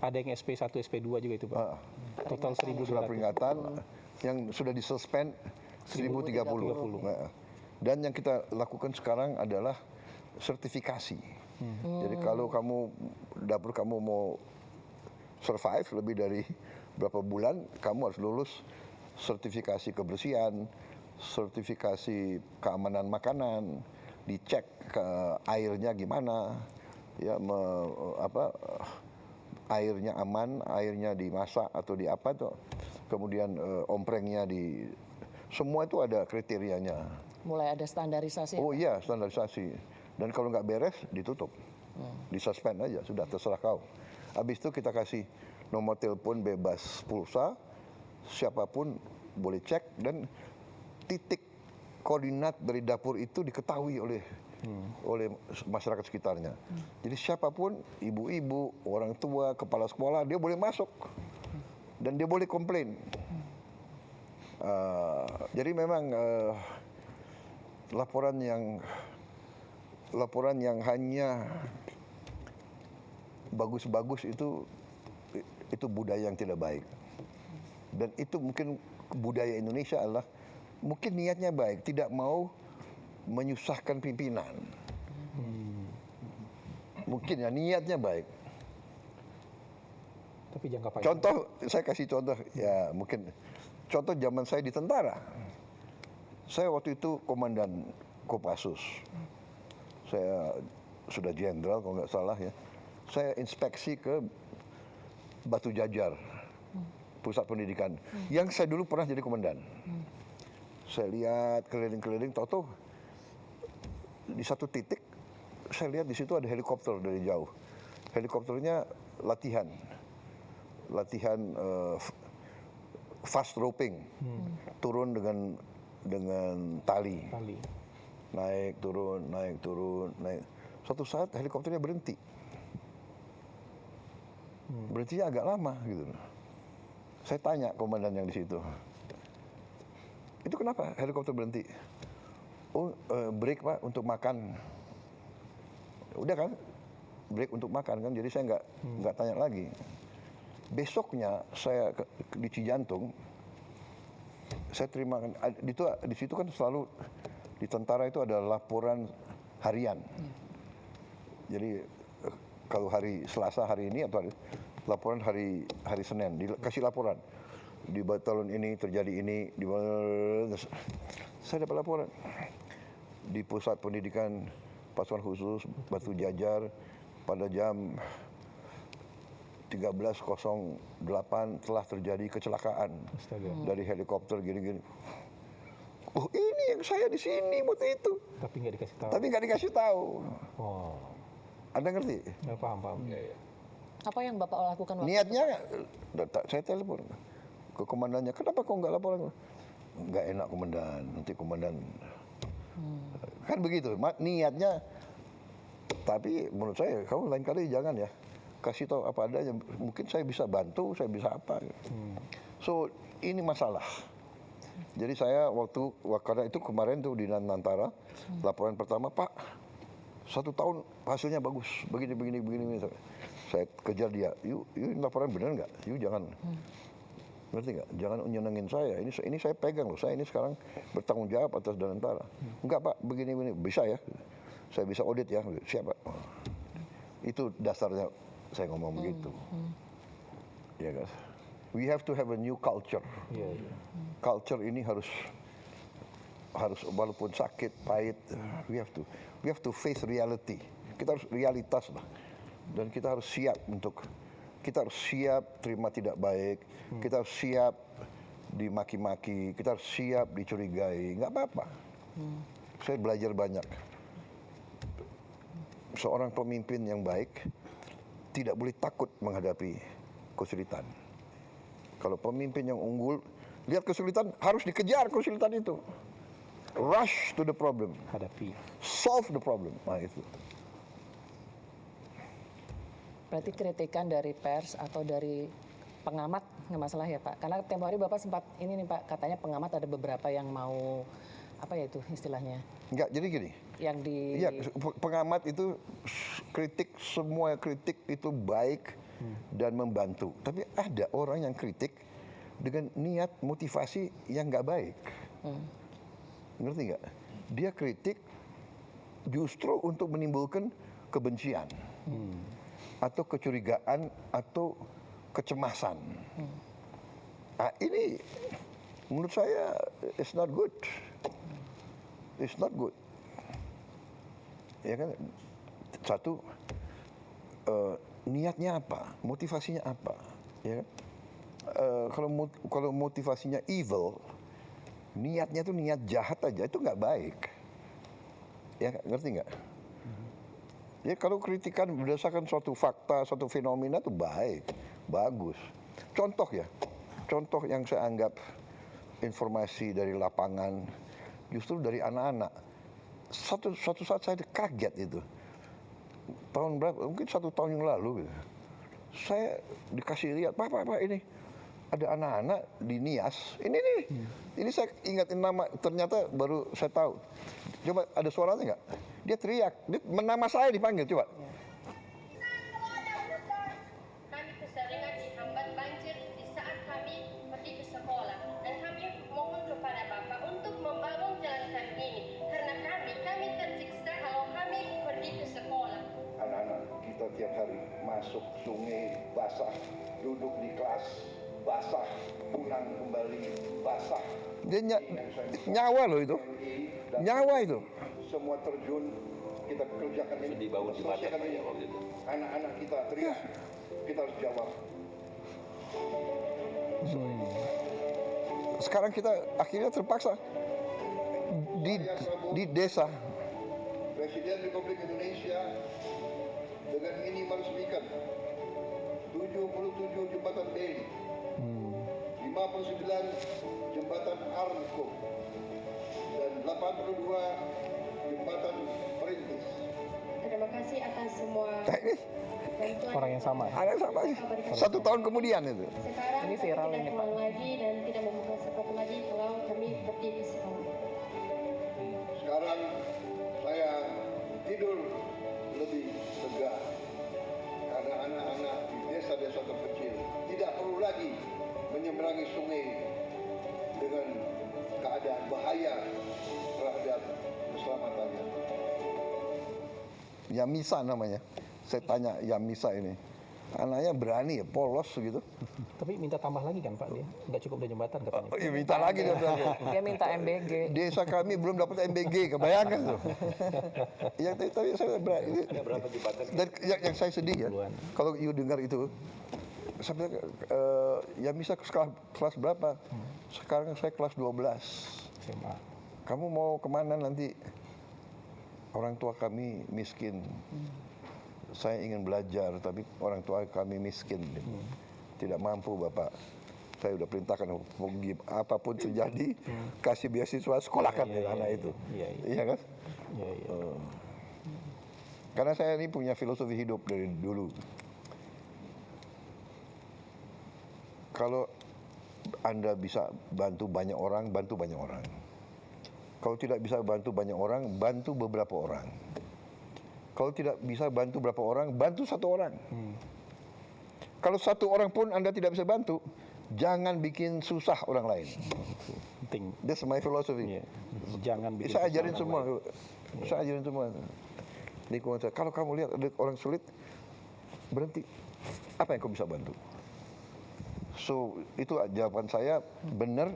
Ada yang SP1, SP2 juga itu Pak. Total 1.200. Surat peringatan yang sudah disuspend 1.030. Nah, dan yang kita lakukan sekarang adalah sertifikasi. Jadi kalau dapur kamu mau survive lebih dari berapa bulan, kamu harus lulus sertifikasi kebersihan, sertifikasi keamanan makanan, dicek ke airnya gimana, ya airnya aman, airnya dimasak atau di apa tuh, kemudian omprengnya semua itu ada kriterianya. Mulai ada standarisasi. Oh iya, standarisasi. Dan kalau nggak beres ditutup, disuspend aja, sudah terserah kau. Habis itu kita kasih nomor telepon bebas pulsa, siapapun boleh cek dan titik koordinat dari dapur itu diketahui oleh masyarakat sekitarnya. Jadi siapapun, ibu-ibu, orang tua, kepala sekolah, dia boleh masuk dan dia boleh komplain. Jadi memang laporan yang hanya bagus-bagus itu budaya yang tidak baik. Dan itu mungkin budaya Indonesia adalah mungkin niatnya baik, tidak mau menyusahkan pimpinan. Mungkin ya niatnya baik. Tapi jangka panjang. Contoh, saya kasih contoh ya mungkin contoh zaman saya di tentara. Saya waktu itu komandan Kopassus. Saya sudah jenderal kalau nggak salah ya. Saya inspeksi ke Batu Jajar, pusat pendidikan, yang saya dulu pernah jadi komandan. Saya lihat keliling-keliling, tahu-tahu di satu titik saya lihat di situ ada helikopter dari jauh. Helikopternya latihan fast roping, turun dengan tali. Naik turun. Suatu saat helikopternya berhenti. Berhentinya agak lama gitu. Saya tanya komandan yang di situ, itu kenapa helikopter berhenti? Oh, break Pak untuk makan. Udah kan, break untuk makan kan. Jadi saya nggak tanya lagi. Besoknya saya di Cijantung, saya terima di situ kan selalu di tentara itu ada laporan harian. Jadi kalau hari Selasa hari ini atau laporan hari Senin dikasih laporan di batalion ini terjadi ini di saya dapat laporan di pusat pendidikan pasukan khusus Batu Jajar pada jam 13.08 telah terjadi kecelakaan dari helikopter gini-gini. Oh ini yang saya di sini buat itu. Tapi nggak dikasih tahu. Tapi nggak dikasih tahu. Oh, Anda ngerti? ya, paham. Apa yang Bapak lakukan waktu Niatnya, saya telepon ke komandannya. Kenapa kok nggak laporan? Nggak enak komandan. Nanti komandan kan begitu. Niatnya. Tapi menurut saya kamu lain kali jangan ya. Kasih tahu apa adanya. Mungkin saya bisa bantu, saya bisa apa. So ini masalah. Jadi saya karena itu kemarin tuh di Nantara, laporan pertama, Pak, 1 tahun hasilnya bagus, begini. Saya kejar dia, yuk ini laporan benar nggak? Yuk jangan, ngerti nggak? Jangan nyenengin saya. Ini saya pegang loh. Saya ini sekarang bertanggung jawab atas Nantara. Enggak Pak, begini bisa ya? Saya bisa audit ya. Siap Pak. Itu dasarnya saya ngomong begitu. Ya kan? We have to have a new culture. Culture ini harus walaupun sakit, pahit, we have to face reality. Kita harus realitas lah. Dan kita harus siap terima tidak baik, kita harus siap dimaki-maki, kita harus siap dicurigai, nggak apa-apa. Saya belajar banyak. Seorang pemimpin yang baik tidak boleh takut menghadapi kesulitan. Kalau pemimpin yang unggul, lihat kesulitan, harus dikejar kesulitan itu. Rush to the problem. Hadapi. Solve the problem. Nah itu. Berarti kritikan dari pers atau dari pengamat nggak masalah ya Pak? Karena tempo hari Bapak sempat ini nih Pak, katanya pengamat ada beberapa yang mau, apa ya itu istilahnya? Enggak, jadi gini. Yang di... Iya, pengamat itu semua kritik itu baik dan membantu. Tapi ada orang yang kritik dengan niat motivasi yang nggak baik. Ngerti nggak? Dia kritik justru untuk menimbulkan kebencian. Atau kecurigaan atau kecemasan. Nah, ini menurut saya it's not good. It's not good. Ya kan? Satu, niatnya apa? Motivasinya apa? Ya kan? Kalau motivasinya evil, niatnya tuh niat jahat aja, itu nggak baik. Ya, ngerti nggak? Ya kalau kritikan berdasarkan suatu fakta, suatu fenomena itu baik, bagus. Contoh yang saya anggap informasi dari lapangan, justru dari anak-anak. Suatu saat saya kaget itu. Tahun berapa? Mungkin 1 tahun yang lalu. Saya dikasih lihat, Pak, ini ada anak-anak di Nias. Ini saya ingatin nama, ternyata baru saya tahu. Coba ada suaranya nggak? Dia teriak, nama saya dipanggil, coba. Kami keseringan dihambat banjir di saat kami pergi ke sekolah. Dan kami mohon kepada Bapak untuk membangun jalan kami ini. Karena kami tersiksa kalau kami pergi ke sekolah. Anak-anak kita tiap hari masuk sungai basah, duduk di kelas basah, pulang kembali basah. Dia nyawa loh itu, nyawa itu. Semua terjun, kita kerjakan ini. Dibangun di Batak ya waktu itu. Anak-anak kita teriak, kita harus jawab. Sekarang kita akhirnya terpaksa di desa. Presiden Republik Indonesia dengan ini meresmikan 77 jembatan Bailey, 59 jembatan Armco, dan 82 jembatan perintis. Terima kasih atas semua bantuan. Orang yang sama ya? Ada sama aja. 1 tahun kemudian itu. Sekarang Ini viral kami ini, tidak Pak. ulang lagi dan tidak membuka sekolah lagi kalau kami pergi ke sekolah. Sekarang saya tidur lebih lega karena anak-anak di desa-desa terpencil tidak lagi menyeberangi sungai dengan keadaan bahaya terhadap keselamatannya. Yamisa namanya. Saya tanya Yamisa ini, anaknya berani ya, polos gitu. Tapi minta tambah lagi kan Pak dia? Nggak cukup dari jembatan katanya. Oh, ya minta lagi dia bilang. Dia minta MBG. Desa kami belum dapat MBG, kebayangkan tuh. Yang tapi saya berani. Berapa jembatan? Dan yang saya sedih ya, kalau you dengar itu, saya bilang, Yamisa kelas berapa? Sekarang saya kelas 12. SMA. Kamu mau kemana nanti? Orang tua kami miskin. Saya ingin belajar, tapi orang tua kami miskin. Tidak mampu Bapak. Saya sudah perintahkan apapun terjadi, kasih beasiswa, sekolahkan anak itu. Iya kan? Karena saya ini punya filosofi hidup dari dulu. Kalau Anda bisa bantu banyak orang, bantu banyak orang. Kalau tidak bisa bantu banyak orang, bantu beberapa orang. Kalau tidak bisa bantu berapa orang, bantu satu orang. Kalau satu orang pun Anda tidak bisa bantu, jangan bikin susah orang lain. Penting. That's my philosophy. Iya. Jangan bikin Saya susah ajarin orang semua. lain. Saya ajarin semua. Lingkungan saya. Kalau kamu lihat ada orang sulit, berhenti. Apa yang kau bisa bantu? So, itu jawaban saya benar.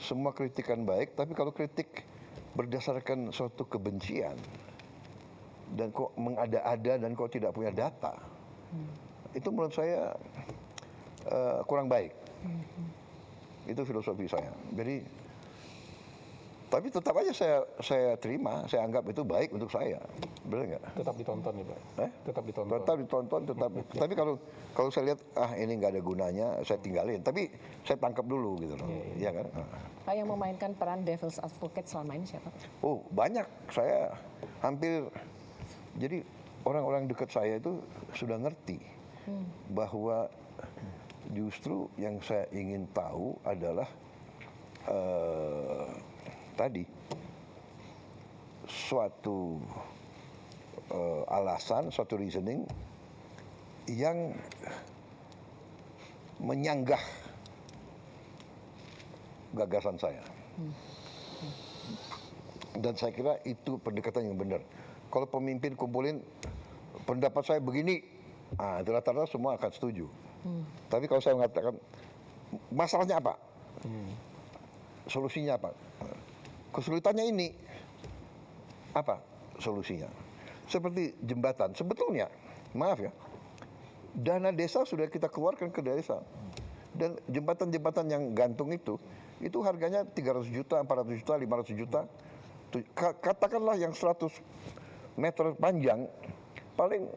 Semua kritikan baik, tapi kalau kritik berdasarkan suatu kebencian dan kok mengada-ada dan kok tidak punya data, itu menurut saya kurang baik. Itu filosofi saya. Jadi, tapi tetap aja saya terima, saya anggap itu baik untuk saya, benar nggak? Tetap ditonton ya Pak? Tetap ditonton. Tetap ditonton, tetap. Tapi kalau saya lihat ini nggak ada gunanya, saya tinggalin. Tapi saya tangkap dulu gitu loh, iya kan? Pak, yang memainkan peran devil's advocate selama ini siapa? Oh banyak, saya hampir, jadi orang-orang dekat saya itu sudah ngerti bahwa justru yang saya ingin tahu adalah tadi suatu alasan, suatu reasoning yang menyanggah gagasan saya. Dan saya kira itu pendekatan yang benar. Kalau pemimpin kumpulin pendapat saya begini, itu rata-rata semua akan setuju. Tapi kalau saya mengatakan masalahnya apa, solusinya apa, kesulitannya ini, apa solusinya? Seperti jembatan, sebetulnya, maaf ya, dana desa sudah kita keluarkan ke desa. Dan jembatan-jembatan yang gantung itu harganya 300 juta, 400 juta, 500 juta. Katakanlah yang 100 meter panjang, paling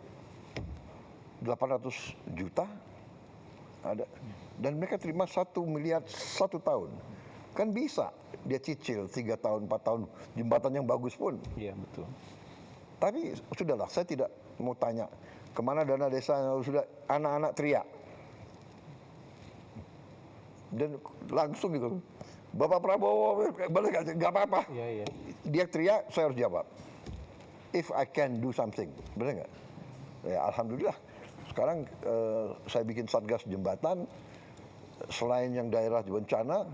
800 juta ada. Dan mereka terima 1 miliar 1 tahun. Kan bisa dia cicil 3 tahun, 4 tahun, jembatan yang bagus pun. Iya betul. Tapi sudahlah, saya tidak mau tanya kemana dana desa, sudah anak-anak teriak. Dan langsung gitu, Bapak Prabowo, balik nggak apa-apa. Iya. Dia teriak, saya harus jawab. If I can do something, benar nggak? Ya alhamdulillah. Sekarang saya bikin satgas jembatan. Selain yang daerah bencana,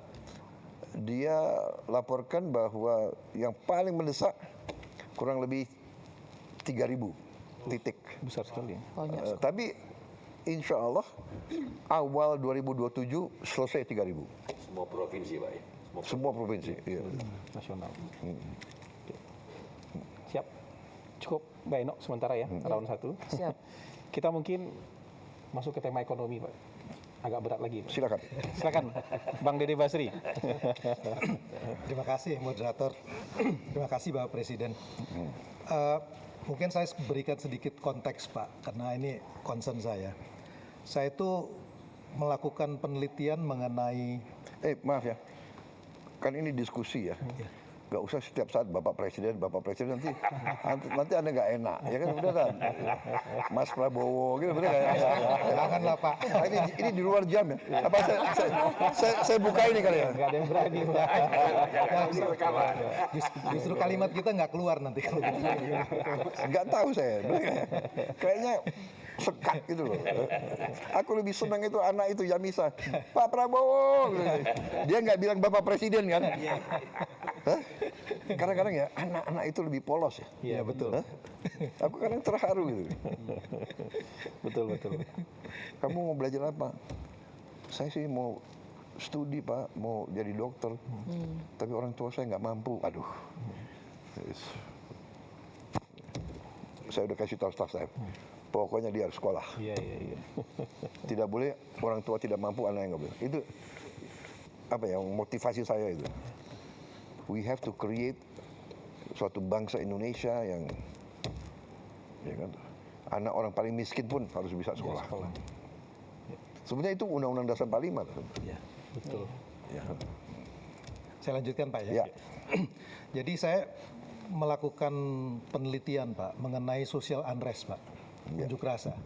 dia laporkan bahwa yang paling mendesak kurang lebih 3.000 titik. Besar sekali ya. Tapi insya Allah awal 2027 selesai 3.000. Semua provinsi Pak ya? Semua provinsi. Iya. Nasional. Oke. Siap. Cukup Mbak Eno sementara ya, round 1. Siap. Kita mungkin masuk ke tema ekonomi Pak. Agak berat lagi Pak. Silakan. Silakan Bang Dede Basri. Terima kasih moderator. Terima kasih Bapak Presiden. Mungkin saya berikan sedikit konteks Pak, karena ini concern saya. Saya itu melakukan penelitian mengenai... Maaf ya, kan ini diskusi ya. Gak usah setiap saat Bapak Presiden nanti Anda nggak enak, ya kan udah kan. Mas Prabowo gitu, bener nggak? Janganlah Pak. Ini di luar jam ya. Apa saya buka ini kali ya? Nggak ada yang berani Pak. Justru kalimat kita nggak keluar nanti kalau gitu. Nggak tahu saya. Kayaknya sekat gitu loh. Aku lebih senang itu anak itu Yamisa, Pak Prabowo. Dia nggak bilang Bapak Presiden kan? Hah? Kadang-kadang ya anak-anak itu lebih polos ya. Iya betul. Hah? Aku kadang terharu gitu. Betul. Kamu mau belajar apa? Saya sih mau studi Pak, mau jadi dokter. Tapi orang tua saya nggak mampu. Aduh. Saya udah kasih tahu staff saya. Pokoknya dia harus sekolah. Iya. Tidak boleh orang tua tidak mampu, anak yang nggak boleh. Itu apa ya motivasi saya itu. We have to create suatu bangsa Indonesia yang ya kan, anak orang paling miskin pun harus bisa sekolah. Sebenarnya itu Undang-Undang Dasar 45. Ya, Betul. Ya. saya lanjutkan Pak Ya. ya. Jadi saya melakukan penelitian Pak mengenai social unrest Pak, unjuk rasa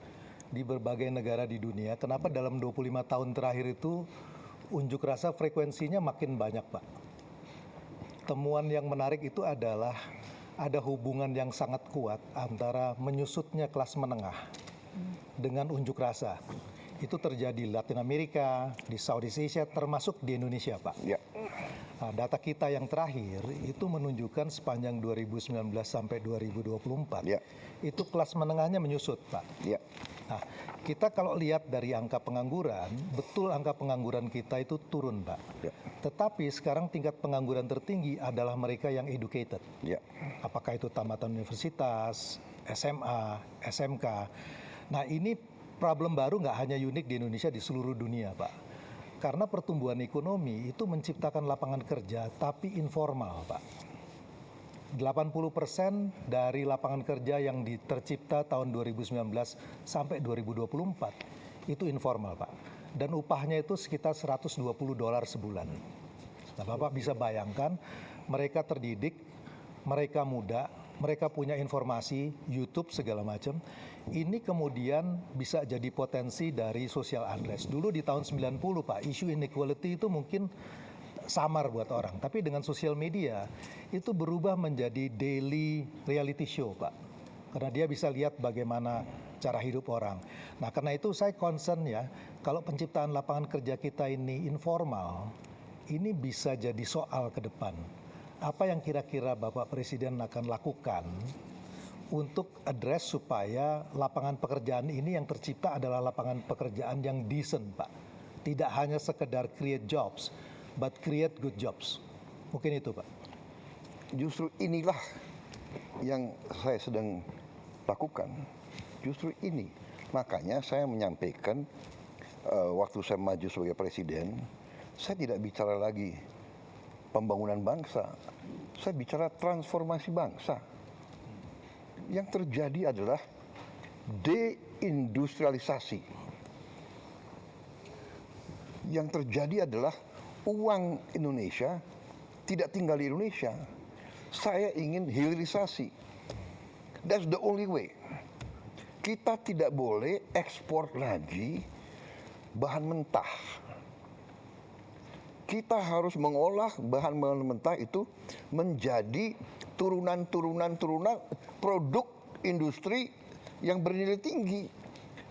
di berbagai negara di dunia. Kenapa dalam 25 tahun terakhir itu unjuk rasa frekuensinya makin banyak Pak? Temuan yang menarik itu adalah ada hubungan yang sangat kuat antara menyusutnya kelas menengah dengan unjuk rasa. Itu terjadi di Latin Amerika, di Southeast Asia, termasuk di Indonesia Pak. Ya. Nah, data kita yang terakhir itu menunjukkan sepanjang 2019 sampai 2024 Ya. itu kelas menengahnya menyusut Pak. Ya. Nah, kita kalau lihat dari angka pengangguran, betul angka pengangguran kita itu turun Pak. Ya. Tetapi sekarang tingkat pengangguran tertinggi adalah mereka yang educated. Ya. Apakah itu tamatan universitas, SMA, SMK. Nah ini problem baru nggak hanya unik di Indonesia, di seluruh dunia Pak. Karena pertumbuhan ekonomi itu menciptakan lapangan kerja tapi informal Pak. 80% dari lapangan kerja yang tercipta tahun 2019 sampai 2024 itu informal Pak. Dan upahnya itu sekitar $120 sebulan. Nah Bapak bisa bayangkan mereka terdidik, mereka muda, mereka punya informasi, YouTube segala macam. Ini kemudian bisa jadi potensi dari social unrest. Dulu di tahun 90 Pak, isu inequality itu mungkin samar buat orang. Tapi dengan sosial media itu berubah menjadi daily reality show Pak. Karena dia bisa lihat bagaimana cara hidup orang. Nah karena itu saya concern ya, kalau penciptaan lapangan kerja kita ini informal, ini bisa jadi soal ke depan. Apa yang kira-kira Bapak Presiden akan lakukan untuk address supaya lapangan pekerjaan ini yang tercipta adalah lapangan pekerjaan yang decent Pak. Tidak hanya sekedar create jobs, but create good jobs. Mungkin itu Pak. Justru inilah yang saya sedang lakukan. Justru ini. Makanya saya menyampaikan waktu saya maju sebagai presiden, saya tidak bicara lagi pembangunan bangsa. Saya bicara transformasi bangsa. Yang terjadi adalah deindustrialisasi. Yang terjadi adalah uang Indonesia tidak tinggal di Indonesia. Saya ingin hilirisasi. That's the only way. Kita tidak boleh ekspor lagi bahan mentah. Kita harus mengolah bahan mentah itu menjadi turunan produk industri yang bernilai tinggi.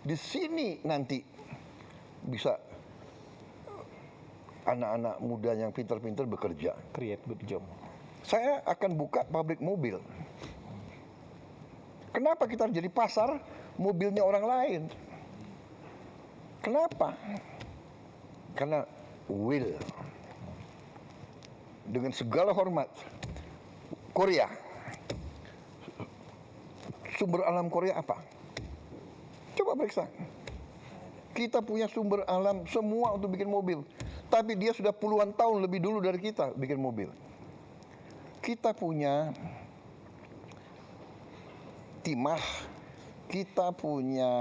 Di sini nanti bisa anak-anak muda yang pintar-pintar bekerja. Create good job. Saya akan buka pabrik mobil. Kenapa kita harus jadi pasar mobilnya orang lain? Kenapa? Karena will. Dengan segala hormat, Korea. Sumber alam Korea apa? Coba periksa. Kita punya sumber alam semua untuk bikin mobil. Tapi dia sudah puluhan tahun lebih dulu dari kita bikin mobil. Kita punya timah, kita punya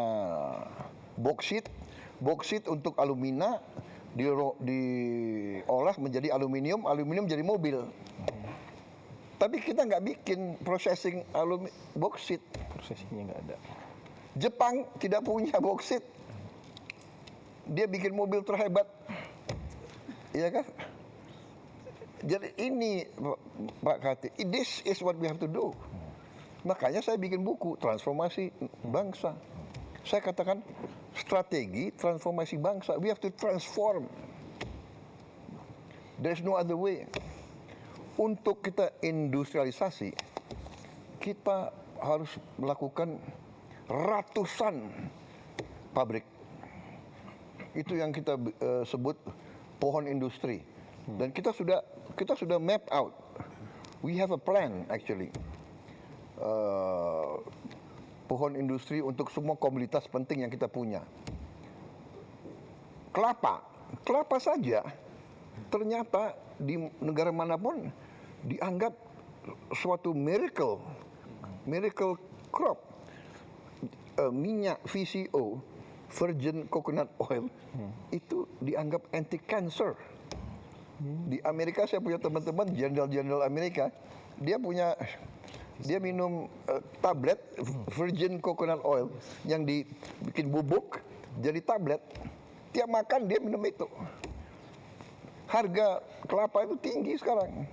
boksit untuk alumina, diolah menjadi aluminium jadi mobil. Tapi kita nggak bikin processing boksit. Prosesnya nggak ada. Jepang tidak punya boksit. Dia bikin mobil terhebat. Iya kan? Jadi ini Pak Kati, this is what we have to do. Makanya saya bikin buku transformasi bangsa. Saya katakan strategi transformasi bangsa. We have to transform. There's no other way. Untuk kita industrialisasi, kita harus melakukan ratusan pabrik. Itu yang kita sebut pohon industri. Dan kita sudah map out. We have a plan actually. Pohon industri untuk semua komoditas penting yang kita punya. Kelapa saja ternyata di negara manapun dianggap suatu miracle crop. Minyak VCO, virgin coconut oil, itu dianggap anti cancer. Di Amerika saya punya teman-teman jenderal Amerika, dia minum tablet virgin coconut oil yang dibikin bubuk jadi tablet. Tiap makan dia minum itu. Harga kelapa itu tinggi sekarang.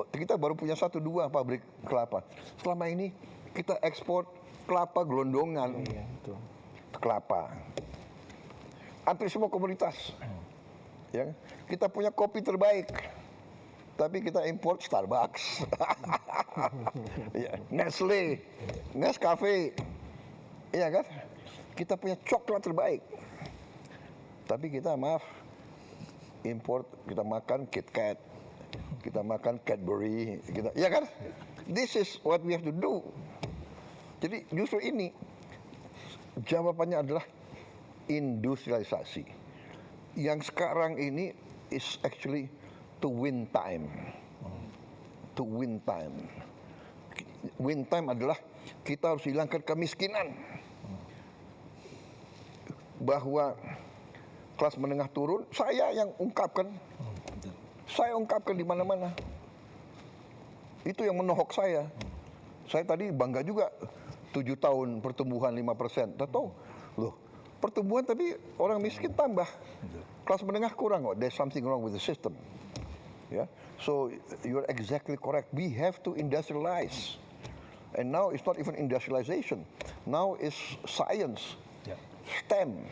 Kita baru punya 1-2 pabrik kelapa. Selama ini kita ekspor kelapa gelondongan. Kelapa. Hampir semua komoditas. Ya, kita punya kopi terbaik. Tapi kita import Starbucks. Ya, Nestle, Nescafe. Iya kan? Kita punya coklat terbaik. Tapi kita import, kita makan KitKat, kita makan Cadbury, ya kan? This is what we have to do. Jadi justru ini jawabannya adalah industrialisasi. Yang sekarang ini is actually to win time. To win time. Win time adalah kita harus hilangkan kemiskinan. Bahwa kelas menengah turun, saya yang ungkapkan. Saya ungkapkan di mana-mana. Itu yang menohok saya. Saya tadi bangga juga 7 tahun pertumbuhan 5%. Tahu? Loh, pertumbuhan tapi orang miskin tambah. Kelas menengah kurang kok. There's something wrong with the system. Yeah. So you're exactly correct. We have to industrialize. And now it's not even industrialization. Now it's science. STEM.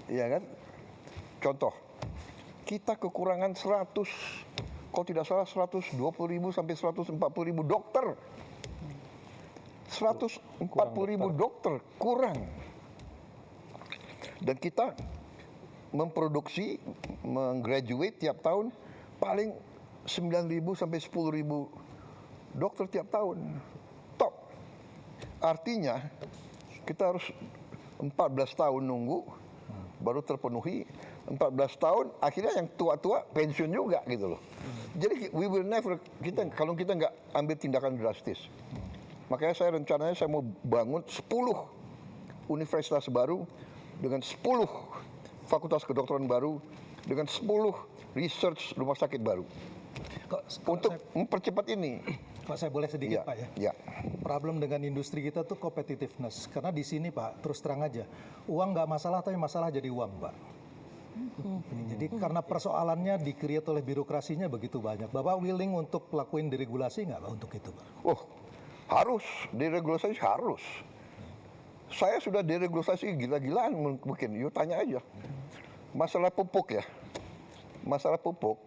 Ya kan? Contoh, kita kekurangan 100, kalau tidak salah 120.000 sampai 140.000 dokter. 140.000 dokter kurang. Dan kita memproduksi, menggraduate tiap tahun paling 9.000 sampai 10.000 dokter tiap tahun. Top. Artinya kita harus 14 tahun nunggu baru terpenuhi. 14 tahun akhirnya yang tua-tua pensiun juga gitu loh. Jadi we will never, kalau kita nggak ambil tindakan drastis. Makanya rencananya saya mau bangun 10 universitas baru dengan 10 fakultas kedokteran baru dengan 10 research rumah sakit baru. Untuk mempercepat ini. Pak, saya boleh sedikit, Ya, Pak ya? ya. Problem dengan industri kita tuh competitiveness. Karena di sini, Pak, terus terang aja, uang nggak masalah, tapi masalah jadi uang, Pak. Jadi karena persoalannya di-create oleh birokrasinya begitu banyak. Bapak willing untuk lakuin deregulasi nggak, Pak, untuk itu, Pak? Oh, harus. Deregulasi harus. Saya sudah deregulasi gila-gilaan mungkin. Yuk tanya aja. Masalah pupuk ya. Masalah pupuk.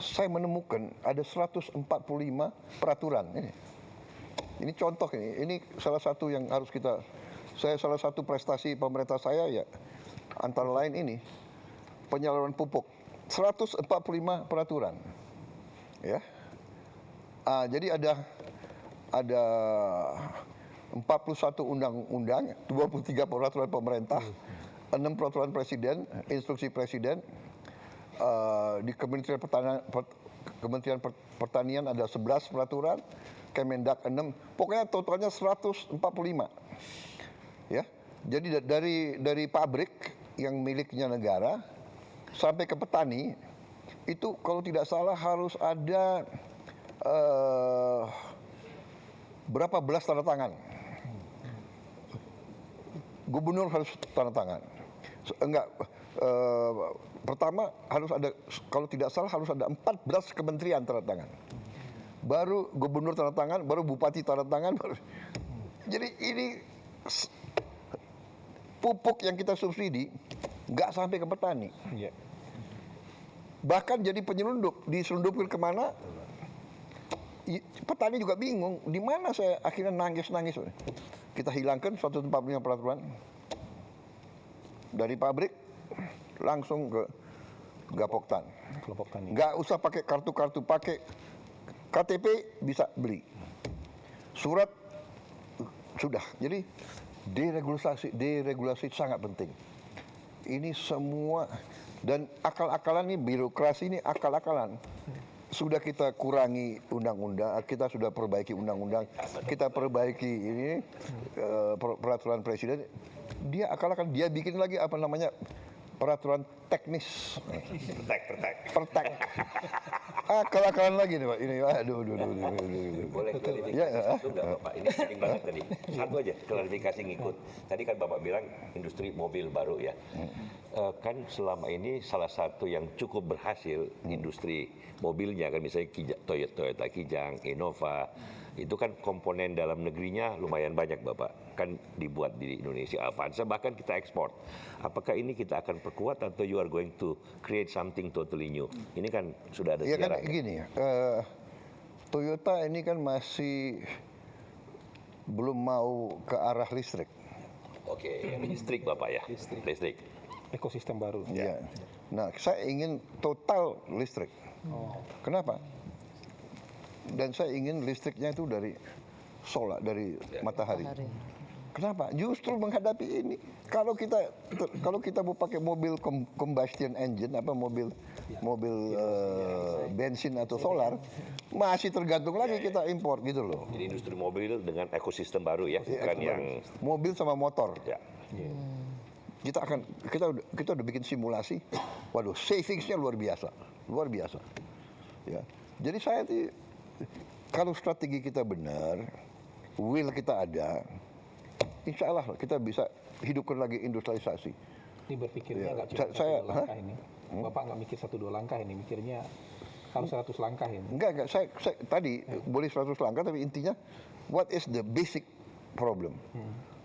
Saya menemukan ada 145 peraturan. Ini contoh ini. Ini salah satu yang harus salah satu prestasi pemerintah saya ya. Antara lain ini penyaluran pupuk 145 peraturan, ya. Jadi ada 41 undang-undang, 23 peraturan pemerintah, 6 peraturan presiden, instruksi presiden. Di Kementerian Pertanian ada 11 peraturan, Kemendak 6, pokoknya totalnya 145, ya. Jadi dari pabrik yang miliknya negara sampai ke petani itu kalau tidak salah harus ada berapa belas tanda tangan. Gubernur harus tanda tangan. Pertama harus ada, kalau tidak salah harus ada 14 kementerian tanda tangan. Baru gubernur tanda tangan, baru bupati tanda tangan. Jadi ini pupuk yang kita subsidi nggak sampai ke petani. Iya. Bahkan jadi penyelundup, diselundupkan kemana? Petani juga bingung, di mana saya akhirnya nangis-nangis. Kita hilangkan 145 peraturan dari pabrik langsung ke Gapoktan. Kelompok tani. Nggak usah pakai kartu-kartu, pakai KTP bisa beli. Surat sudah. Jadi deregulasi sangat penting. Ini semua dan akal-akalan ini, birokrasi ini akal-akalan. Sudah kita kurangi undang-undang, kita sudah perbaiki undang-undang, kita perbaiki ini peraturan presiden. Dia akal-akalan, dia bikin lagi apa namanya peraturan teknis. Pertek. Akal-akalan lagi nih Pak. Ini aduh. Boleh klarifikasi Ya, satu nggak Bapak? Ini penting banget tadi. Satu aja klarifikasi ngikut. Tadi kan Bapak bilang industri mobil baru ya. Kan selama ini salah satu yang cukup berhasil industri mobilnya kan misalnya Toyota Kijang, Innova, itu kan komponen dalam negerinya lumayan banyak Bapak. Kan dibuat di Indonesia, Avanza bahkan kita ekspor. Apakah ini kita akan perkuat atau you are going to create something totally new? Ini kan sudah ada Ya kan sejarahnya. gini ya, Toyota ini kan masih belum mau ke arah listrik. Oke, listrik Bapak ya? Listrik. Ekosistem baru. Ya. Nah, saya ingin total listrik. Kenapa? Dan saya ingin listriknya itu dari solar, dari matahari. Kenapa? Justru menghadapi ini. Kalau kita mau pakai mobil combustion engine, apa mobil bensin atau solar, masih tergantung lagi kita impor gitu loh. Jadi industri mobil dengan ekosistem baru ya, bukan yang Mobil sama motor. ya. Kita udah bikin simulasi. Waduh, savingsnya luar biasa. Ya. Jadi saya kalau strategi kita benar, will kita ada, insya Allah kita bisa hidupkan lagi industrialisasi. Ini berpikirnya Ya, nggak cuma saya- satu dua langkah ini. Bapak nggak mikir 1-2 langkah ini, mikirnya kalau 100 langkah ini. Enggak. Saya tadi boleh 100 langkah, tapi intinya what is the basic problem?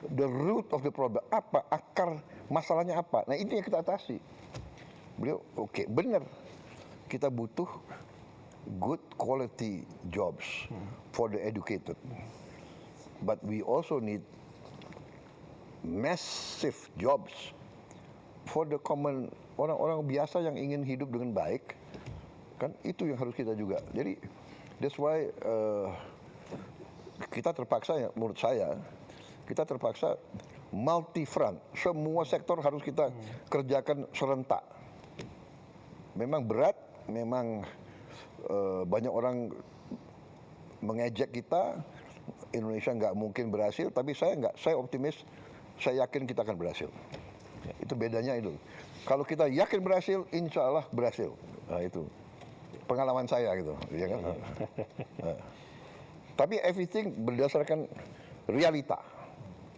The root of the problem, apa akar masalahnya apa? Nah itu yang kita atasi. Beliau oke, benar. Kita butuh good quality jobs for the educated. But we also need massive jobs for the common orang-orang biasa yang ingin hidup dengan baik. Kan itu yang harus kita juga. Jadi that's why kita terpaksa ya, menurut saya kita terpaksa multi front. Semua sektor harus kita kerjakan serentak. Memang berat, memang banyak orang mengejek kita. Indonesia nggak mungkin berhasil, tapi saya optimis, saya yakin kita akan berhasil. Itu bedanya itu. Kalau kita yakin berhasil, insya Allah berhasil. Nah, itu pengalaman saya gitu, ya kan? Tapi everything berdasarkan realita,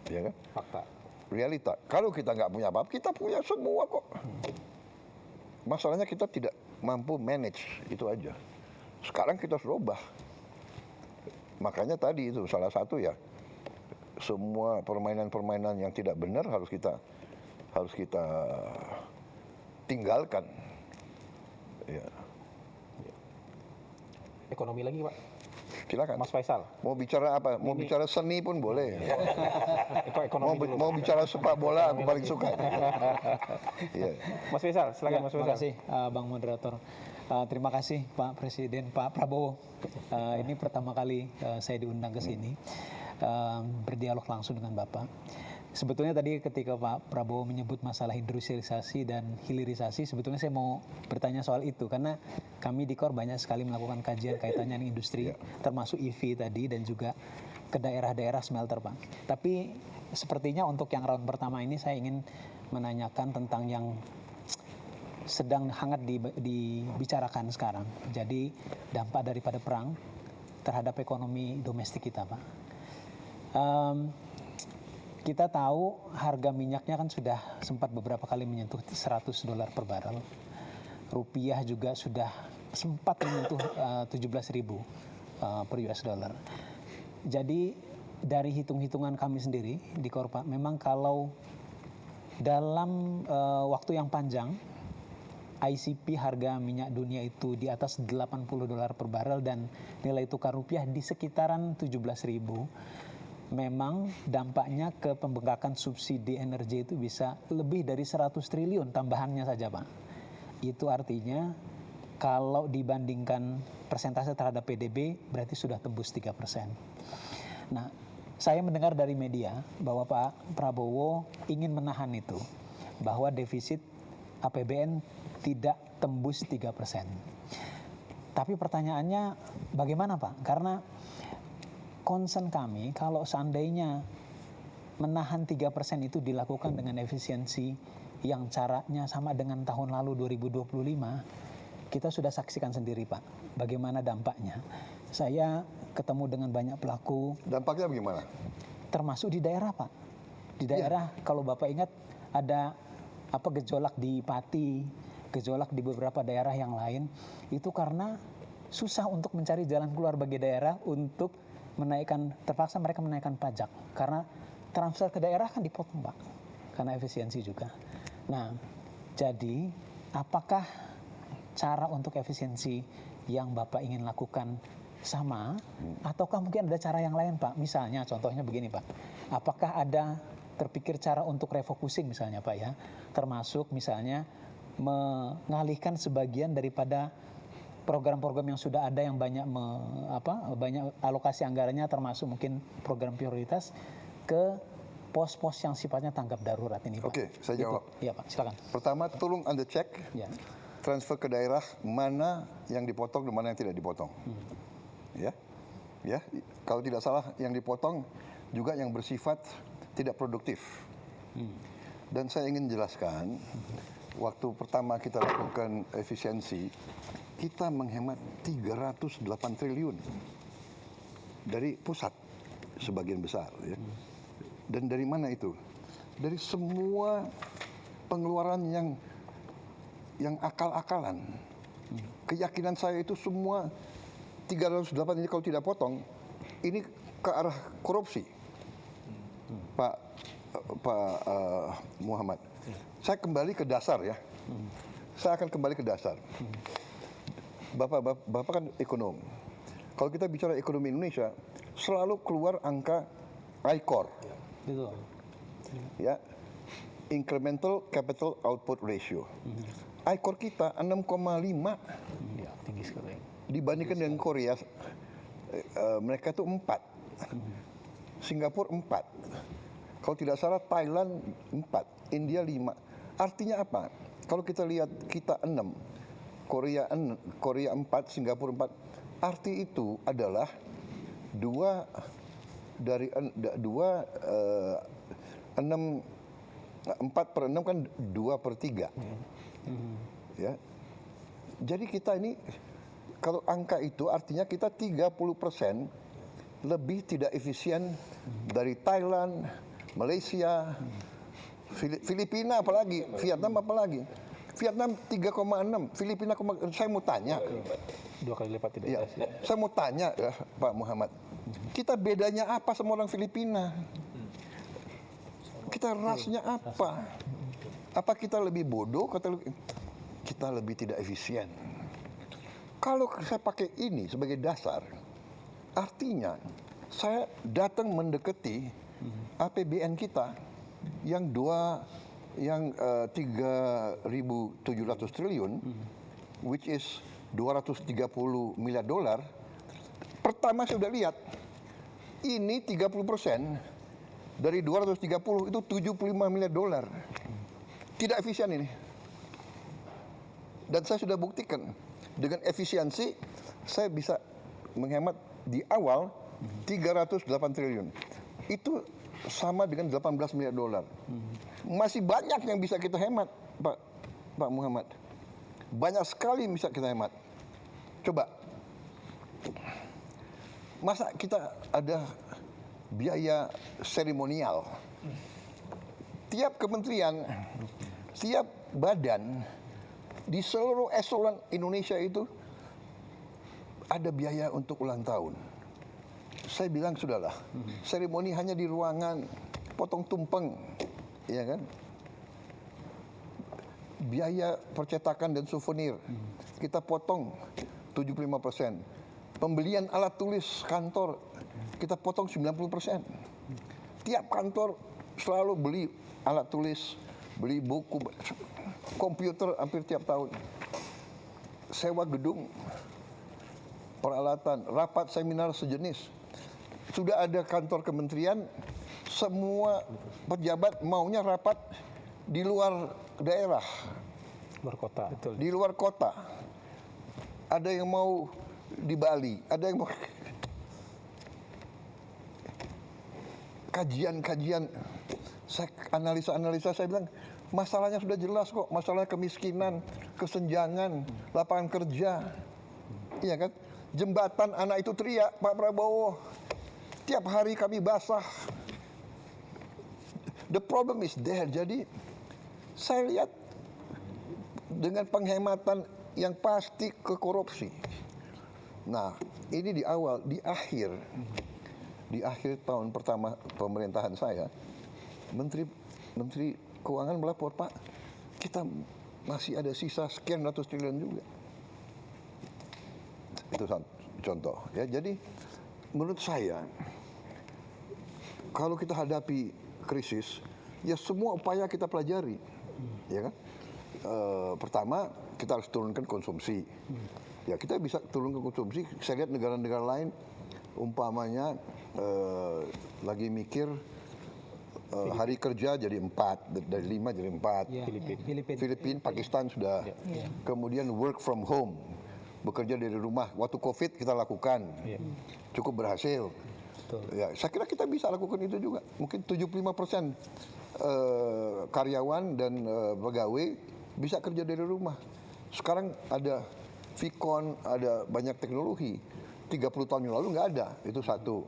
ya kan? Fakta. Realita. Kalau kita nggak punya apa-apa, kita punya semua kok. Masalahnya kita tidak mampu manage, itu aja. Sekarang kita harus rubah. Makanya tadi itu salah satu ya, semua permainan-permainan yang tidak benar harus kita tinggalkan. Ya. Ekonomi lagi Pak, Silakan. Mas Faisal. Mau bicara apa? Mau bicara seni pun boleh. Itu ekonomi dulu. Mau bicara sepak bola aku paling suka. Iya. Mas Faisal, silakan Mas Terima Faisal. kasih Bang Moderator. Terima kasih Pak Presiden, Pak Prabowo. Ini pertama kali saya diundang ke sini berdialog langsung dengan Bapak. Sebetulnya tadi ketika Pak Prabowo menyebut masalah industrialisasi dan hilirisasi, sebetulnya saya mau bertanya soal itu karena kami di KOR banyak sekali melakukan kajian kaitannya dengan industri, termasuk EV tadi dan juga ke daerah-daerah smelter, Pak. Tapi sepertinya untuk yang round pertama ini saya ingin menanyakan tentang yang sedang hangat dibicarakan sekarang. Jadi dampak daripada perang terhadap ekonomi domestik kita, Pak. Kita tahu harga minyaknya kan sudah sempat beberapa kali menyentuh $100 per barel. Rupiah juga sudah sempat menyentuh 17.000 per US dollar. Jadi dari hitung-hitungan kami sendiri di Korpa, memang kalau dalam waktu yang panjang, ICP harga minyak dunia itu di atas $80 per barel dan nilai tukar rupiah di sekitaran 17.000, memang dampaknya ke pembengkakan subsidi energi itu bisa lebih dari 100 triliun tambahannya saja, Pak. Itu artinya kalau dibandingkan persentase terhadap PDB berarti sudah tembus 3%. Nah, saya mendengar dari media bahwa Pak Prabowo ingin menahan itu, bahwa defisit APBN tidak tembus 3%. Tapi pertanyaannya bagaimana, Pak? Karena concern kami kalau seandainya menahan 3% itu dilakukan dengan efisiensi yang caranya sama dengan tahun lalu 2025, kita sudah saksikan sendiri, Pak, bagaimana dampaknya. Saya ketemu dengan banyak pelaku. Dampaknya bagaimana? Termasuk di daerah, Pak. Di daerah, kalau Bapak ingat ada gejolak di Pati, gejolak di beberapa daerah yang lain, itu karena susah untuk mencari jalan keluar bagi daerah untuk terpaksa mereka menaikkan pajak. Karena transfer ke daerah kan dipotong, Pak. Karena efisiensi juga. Nah, jadi apakah cara untuk efisiensi yang Bapak ingin lakukan sama, ataukah mungkin ada cara yang lain, Pak? Misalnya, contohnya begini, Pak. Apakah ada terpikir cara untuk refocusing misalnya, Pak, ya? Termasuk misalnya mengalihkan sebagian daripada program-program yang sudah ada yang banyak banyak alokasi anggarannya, termasuk mungkin program prioritas, ke pos-pos yang sifatnya tanggap darurat ini, Pak. Oke, saya jawab. Iya, Pak, silakan. Pertama, tolong Anda cek Ya. transfer ke daerah mana yang dipotong dan mana yang tidak dipotong. Ya, kalau tidak salah yang dipotong juga yang bersifat tidak produktif. Dan saya ingin jelaskan, waktu pertama kita lakukan efisiensi, kita menghemat 308 triliun dari pusat sebagian besar. Ya. Dan dari mana itu? Dari semua pengeluaran yang akal-akalan. Keyakinan saya itu semua 308 ini kalau tidak potong, ini ke arah korupsi. Pak Muhammad, saya kembali ke dasar ya. Saya akan kembali ke dasar. Bapak kan ekonom. Kalau kita bicara ekonomi Indonesia, selalu keluar angka ICOR. Betul. Ya, incremental capital output ratio. ICOR kita 6,5. Ya, tinggi sekali. Dibandingkan dengan Korea, mereka itu 4. Singapura 4. Kalau tidak salah Thailand 4, India 5. Artinya apa? Kalau kita lihat kita 6, Korea 4, Singapura 4. Arti itu adalah 4 per 6 kan 2/3. Ya. Jadi kita ini kalau angka itu artinya kita 30% lebih tidak efisien dari Thailand, Malaysia, Filipina apalagi, Vietnam apalagi. Vietnam 3,6, Filipina, saya mau tanya. 2 kali lipat tidak Ya, efisien. saya mau tanya ya, Pak Muhammad. Kita bedanya apa sama orang Filipina? Kita rasnya apa? Apa kita lebih bodoh? Kita lebih tidak efisien. Kalau saya pakai ini sebagai dasar, artinya saya datang mendekati APBN kita yang 3.700 triliun, which is 230 miliar dolar. Pertama saya sudah lihat, ini 30% dari 230 itu 75 miliar dolar. Tidak efisien ini. Dan saya sudah buktikan, dengan efisiensi saya bisa menghemat di awal 308 triliun. Itu sama dengan 18 miliar dolar. Masih banyak yang bisa kita hemat, Pak Muhammad. Banyak sekali yang bisa kita hemat. Coba, masa kita ada biaya seremonial? Tiap kementerian, tiap badan di seluruh eselon Indonesia itu ada biaya untuk ulang tahun. Saya bilang sudahlah, seremoni hanya di ruangan, potong tumpeng, ya kan? Biaya percetakan dan souvenir kita potong 75%. Pembelian alat tulis kantor kita potong 90%. Tiap kantor selalu beli alat tulis, beli buku, komputer hampir tiap tahun. Sewa gedung, peralatan, rapat seminar sejenis. Sudah ada kantor kementerian, semua pejabat maunya rapat di luar daerah, Luar kota. Betul. di luar kota. Ada yang mau di Bali, ada yang mau kajian-kajian, analisa-analisa, saya bilang masalahnya sudah jelas kok, masalah kemiskinan, kesenjangan, lapangan kerja, iya kan? Jembatan anak itu teriak, Pak Prabowo, tiap hari kami basah. The problem is there. Jadi saya lihat dengan penghematan yang pasti ke korupsi. Nah, ini di awal, di akhir tahun pertama pemerintahan saya, Menteri Keuangan melapor, Pak, kita masih ada sisa sekian ratus triliun juga. Itu contoh. Ya, jadi menurut saya, kalau kita hadapi krisis, ya semua upaya kita pelajari, ya kan? Pertama, kita harus turunkan konsumsi. Ya, kita bisa turunkan konsumsi. Saya lihat negara-negara lain, umpamanya lagi mikir hari kerja jadi 4, dari 5 jadi 4. Ya, Filipina, Pakistan sudah. Kemudian work from home, bekerja dari rumah. Waktu COVID kita lakukan, cukup berhasil. Ya, saya kira kita bisa lakukan itu juga. Mungkin 75% karyawan dan pegawai bisa kerja dari rumah. Sekarang ada Vicon, ada banyak teknologi. 30 tahun yang lalu nggak ada, itu satu.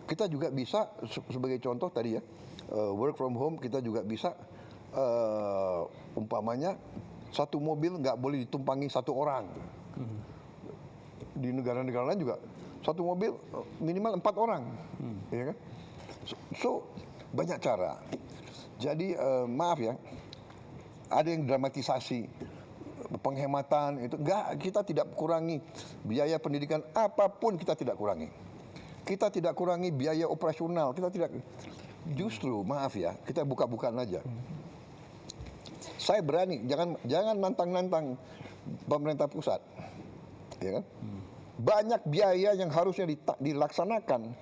Kita juga bisa, sebagai contoh tadi ya, work from home, kita juga bisa, umpamanya, satu mobil nggak boleh ditumpangi satu orang. Di negara-negara lain juga, satu mobil minimal 4 orang. Ya kan? So, banyak cara. Jadi, maaf ya, ada yang dramatisasi penghematan itu. Enggak, kita tidak kurangi biaya pendidikan apapun, kita tidak kurangi. Kita tidak kurangi biaya operasional, kita tidak. Justru maaf ya, kita buka-bukaan aja. Saya berani, jangan nantang-nantang pemerintah pusat. Ya kan? Banyak biaya yang harusnya dilaksanakan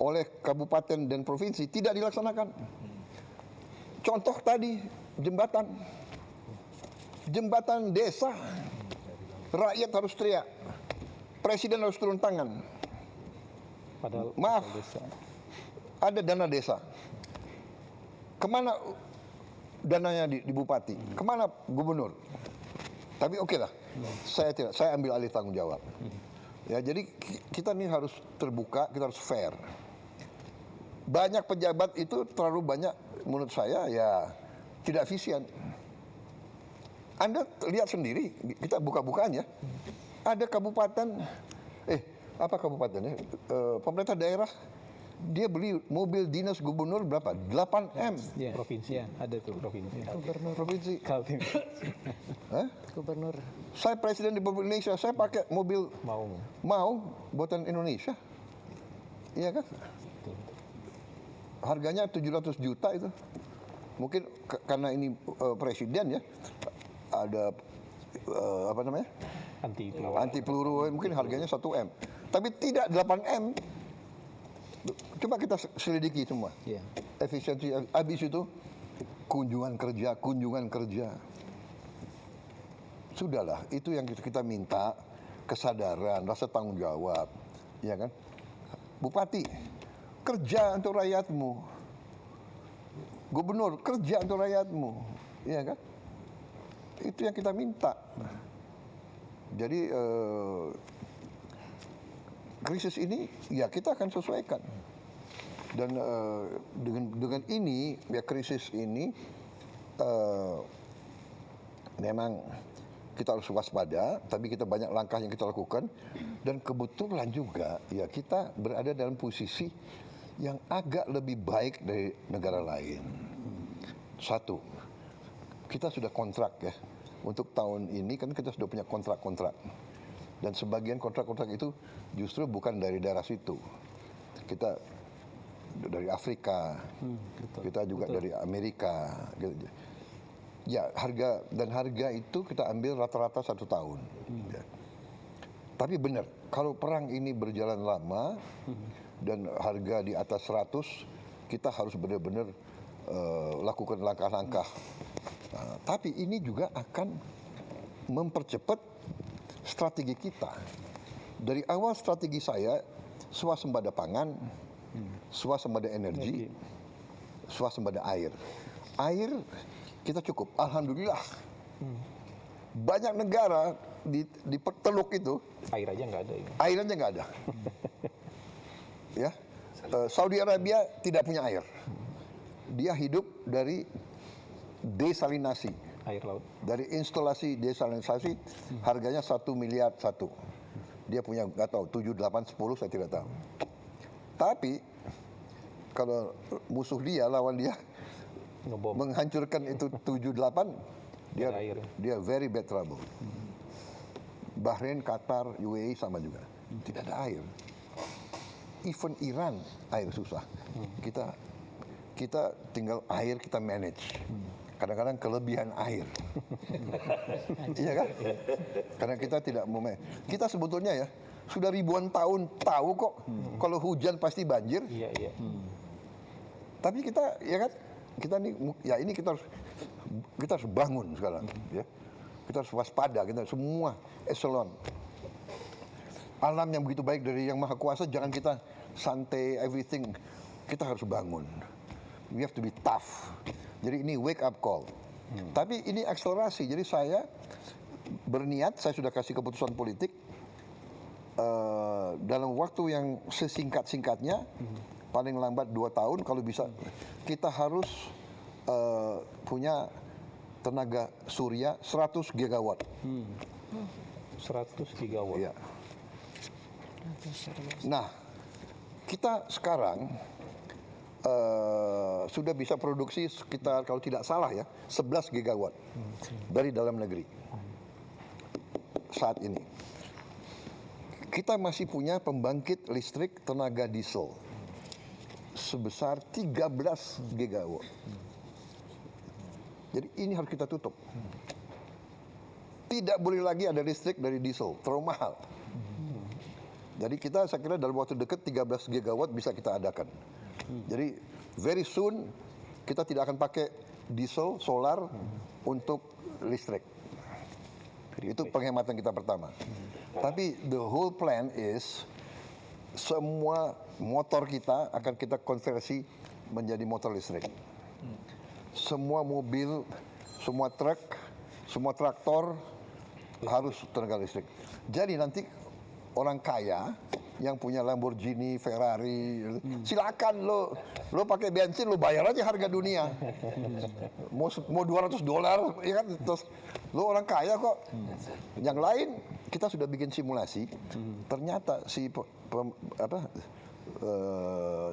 oleh kabupaten dan provinsi tidak dilaksanakan. Contoh tadi, jembatan desa, rakyat harus teriak, presiden harus turun tangan. Padahal Maaf, ada dana desa. Kemana dananya di bupati? Kemana gubernur? Tapi oke lah, saya ambil alih tanggung jawab. Ya, jadi kita ini harus terbuka, kita harus fair. Banyak pejabat itu terlalu banyak, menurut saya ya tidak efisien. Anda lihat sendiri, kita buka-bukaan ya. Ada kabupaten, apa kabupatennya? Pemerintah daerah, dia beli mobil dinas gubernur berapa? 8M. Ya, provinsi. ya. Ada tuh provinsi. Provinsi. Kaltim. Hah? Gubernur. Saya presiden di Republik Indonesia, saya pakai mobil mau buatan Indonesia. Iya kan? Harganya 700 juta itu. Mungkin karena ini presiden ya, ada apa namanya? Anti peluru, mungkin harganya 1M. Tapi tidak 8M. Coba kita selidiki semua. Ya. Efisiensi, habis itu kunjungan kerja. Sudahlah, itu yang kita minta, kesadaran, rasa tanggung jawab, ya kan? Bupati, kerja untuk rakyatmu. Gubernur, kerja untuk rakyatmu, ya kan? Itu yang kita minta. Jadi krisis ini, ya kita akan sesuaikan. Dan dengan ini, ya krisis ini memang kita harus waspada, tapi kita banyak langkah yang kita lakukan. Dan kebetulan juga ya kita berada dalam posisi yang agak lebih baik dari negara lain. Satu, kita sudah kontrak ya. Untuk tahun ini kan kita sudah punya kontrak-kontrak. Dan sebagian kontrak-kontrak itu justru bukan dari daerah situ. Kita dari Afrika, kita juga dari Amerika. Gitu. Ya, harga itu kita ambil rata-rata 1 tahun. Ya. Tapi benar, kalau perang ini berjalan lama dan harga di atas 100, kita harus benar-benar lakukan langkah-langkah. Nah, tapi ini juga akan mempercepat strategi kita. Dari awal strategi saya, swasembada pangan, swasembada energi, swasembada air. Air kita cukup, alhamdulillah. Banyak negara di Teluk itu Air aja nggak ada. Ini. air aja nggak ada. Ya, Saudi Arabia tidak punya air. Dia hidup dari desalinasi, Air laut. dari instalasi desalinasi, harganya 1 miliar satu. Dia punya nggak tahu 7, 8, 10 saya tidak tahu. Tapi kalau musuh dia lawan dia Ngebom. menghancurkan itu 7, 8, dia Ada air. dia very bad trouble. Bahrain, Qatar, UAE sama juga. Tidak ada air. Even Iran air susah. Kita tinggal air kita manage. Kadang-kadang kelebihan air. Iya kan? Karena kita tidak mau kita sebetulnya ya sudah ribuan tahun tahu kok kalau hujan pasti banjir. Iya, iya. Tapi kita ya kan kita ini kita harus bangun sekarang ya. Kita harus waspada, kita semua eselon. Alam yang begitu baik dari Yang Maha Kuasa, jangan kita santai everything. Kita harus bangun. We have to be tough. Jadi ini wake up call. Tapi ini akselerasi. Jadi saya berniat, saya sudah kasih keputusan politik dalam waktu yang sesingkat-singkatnya, paling lambat 2 tahun kalau bisa, kita harus punya tenaga surya 100 gigawatt. 100 gigawatt. Ya. Nah, kita sekarang sudah bisa produksi sekitar kalau tidak salah ya 11 gigawatt dari dalam negeri saat ini. Kita masih punya pembangkit listrik tenaga diesel sebesar 13 gigawatt. Jadi ini harus kita tutup. Tidak boleh lagi ada listrik dari diesel, terlalu mahal. Jadi saya kira dalam waktu dekat 13 gigawatt bisa kita adakan. Jadi very soon kita tidak akan pakai diesel, solar untuk listrik. Itu penghematan kita pertama. Tapi the whole plan is semua motor kita akan kita konversi menjadi motor listrik. Semua mobil, semua truk, semua traktor harus tenaga listrik. Jadi nanti orang kaya yang punya Lamborghini, Ferrari, silakan lo pakai bensin, lo bayar aja harga dunia. Mau $200, ya kan? Terus lo orang kaya kok. Yang lain kita sudah bikin simulasi. Ternyata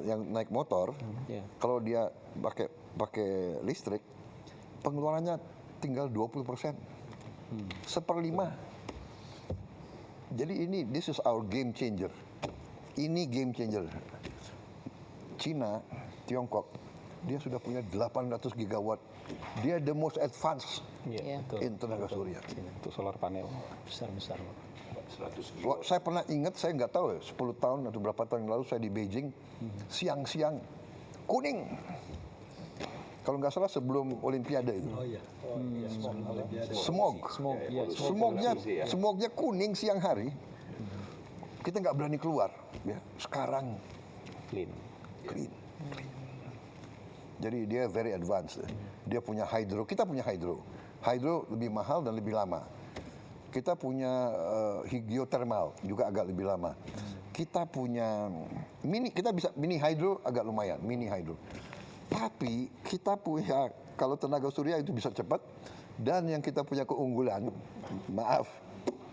yang naik motor, kalau dia pakai listrik, pengeluarannya tinggal 20%, 1/5. Jadi this is our game changer. Ini game changer. Cina, Tiongkok, dia sudah punya 800 gigawatt. Dia the most advanced in tenaga surya. Untuk solar panel. Besar-besar. Saya pernah ingat, saya nggak tahu ya, 10 tahun atau berapa tahun yang lalu saya di Beijing, siang-siang kuning. Kalau nggak salah sebelum Olimpiade itu. Oh iya. Smognya kuning siang hari. Kita nggak berani keluar. Ya. Sekarang Clean. Jadi dia very advanced. Dia punya hydro, kita punya hydro. Hydro lebih mahal dan lebih lama. Kita punya geothermal juga agak lebih lama. Kita punya mini hydro agak lumayan, mini hydro. Tapi kita punya kalau tenaga surya itu bisa cepat, dan yang kita punya keunggulan, maaf,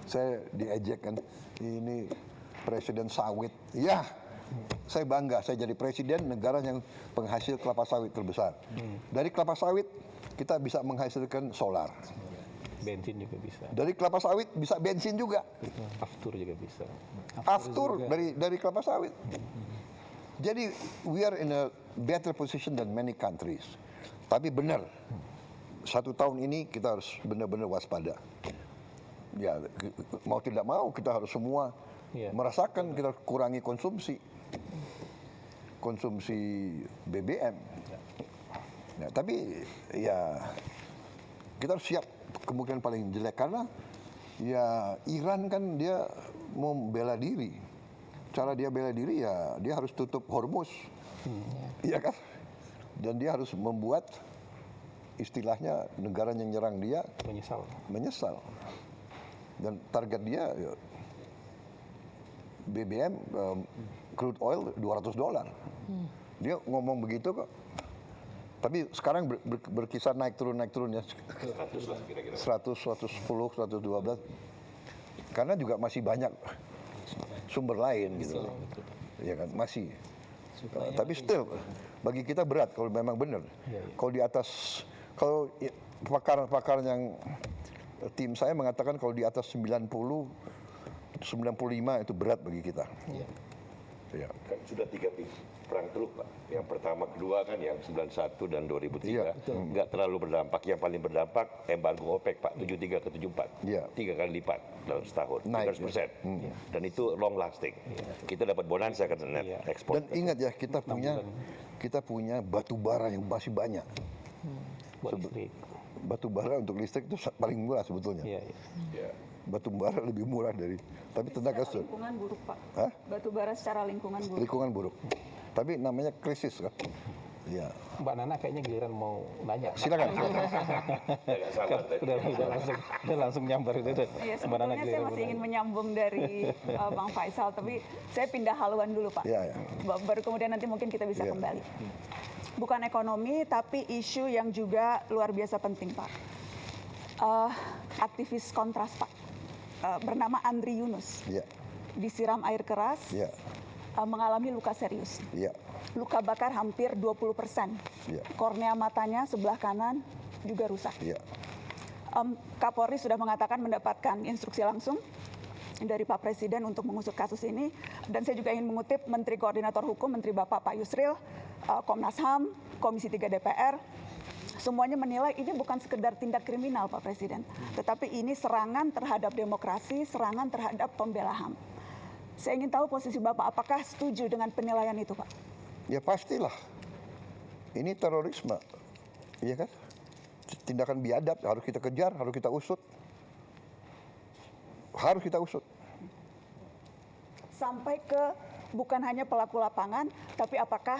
saya diejek kan, ini presiden sawit. Ya, saya bangga, saya jadi presiden negara yang penghasil kelapa sawit terbesar. Dari kelapa sawit kita bisa menghasilkan solar. Bensin juga bisa. Dari kelapa sawit bisa bensin juga. Aftur juga bisa. Aftur dari kelapa sawit. Jadi we are in a better position than many countries. Tapi benar, 1 tahun ini kita harus benar-benar waspada. Ya, mau tidak mau kita harus semua merasakan, kita kurangi konsumsi BBM. Ya, tapi ya kita harus siap kemungkinan paling jelek, karena ya Iran kan dia mau bela diri. Cara dia bela diri ya dia harus tutup Hormuz, iya kan? Dan dia harus membuat istilahnya negara yang nyerang dia menyesal. Dan target dia ya, BBM, crude oil $200. Dia ngomong begitu kok. Tapi sekarang berkisar naik turun ya. 100, 110, 112. Karena juga masih banyak sumber lain gitu. Ya kan, masih. Tapi still bagi kita berat kalau memang benar. Kalau di atas, kalau pakar yang tim saya mengatakan kalau di atas 90, 95 itu berat bagi kita. Ya. Kan sudah 3 perang teluk, Pak. Yang pertama, kedua kan yang 91 dan 2003. Nggak terlalu berdampak. Yang paling berdampak embargo OPEC, Pak. 73 ke 74. 3 kali lipat dalam setahun. 300%. Dan itu long lasting. Kita dapat bonansa kan net ekspor. Dan ingat ya, kita punya batu bara yang masih banyak. Batu bara untuk listrik itu paling murah sebetulnya. Batu bara lebih murah dari, tapi tenaga surya. Lingkungan buruk, Pak. Hah? Batu bara secara lingkungan buruk. Lingkungan buruk. Tapi namanya krisis kan. Ya. Mbak Nana kayaknya giliran mau nanya. Silakan. Udah langsung nyambar itu. Iya, sebetulnya saya masih ingin menyambung dari Bang Faisal, tapi saya pindah haluan dulu, Pak. Ya. Baru kemudian nanti mungkin kita bisa kembali. Bukan ekonomi, tapi isu yang juga luar biasa penting, Pak. Aktivis kontras, Pak, bernama Andri Yunus, disiram air keras, mengalami luka serius. Luka bakar hampir 20%. Kornea matanya sebelah kanan juga rusak. Kapolri sudah mengatakan mendapatkan instruksi langsung dari Pak Presiden untuk mengusut kasus ini. Dan saya juga ingin mengutip Menteri Koordinator Hukum, Menteri Bapak Pak Yusril, Komnas HAM, Komisi 3 DPR, semuanya menilai ini bukan sekedar tindak kriminal, Pak Presiden, tetapi ini serangan terhadap demokrasi, serangan terhadap pembela HAM. Saya ingin tahu posisi Bapak, apakah setuju dengan penilaian itu, Pak? Ya pastilah. Ini terorisme, iya kan? Tindakan biadab harus kita kejar, harus kita usut. Harus kita usut. Sampai ke bukan hanya pelaku lapangan, tapi apakah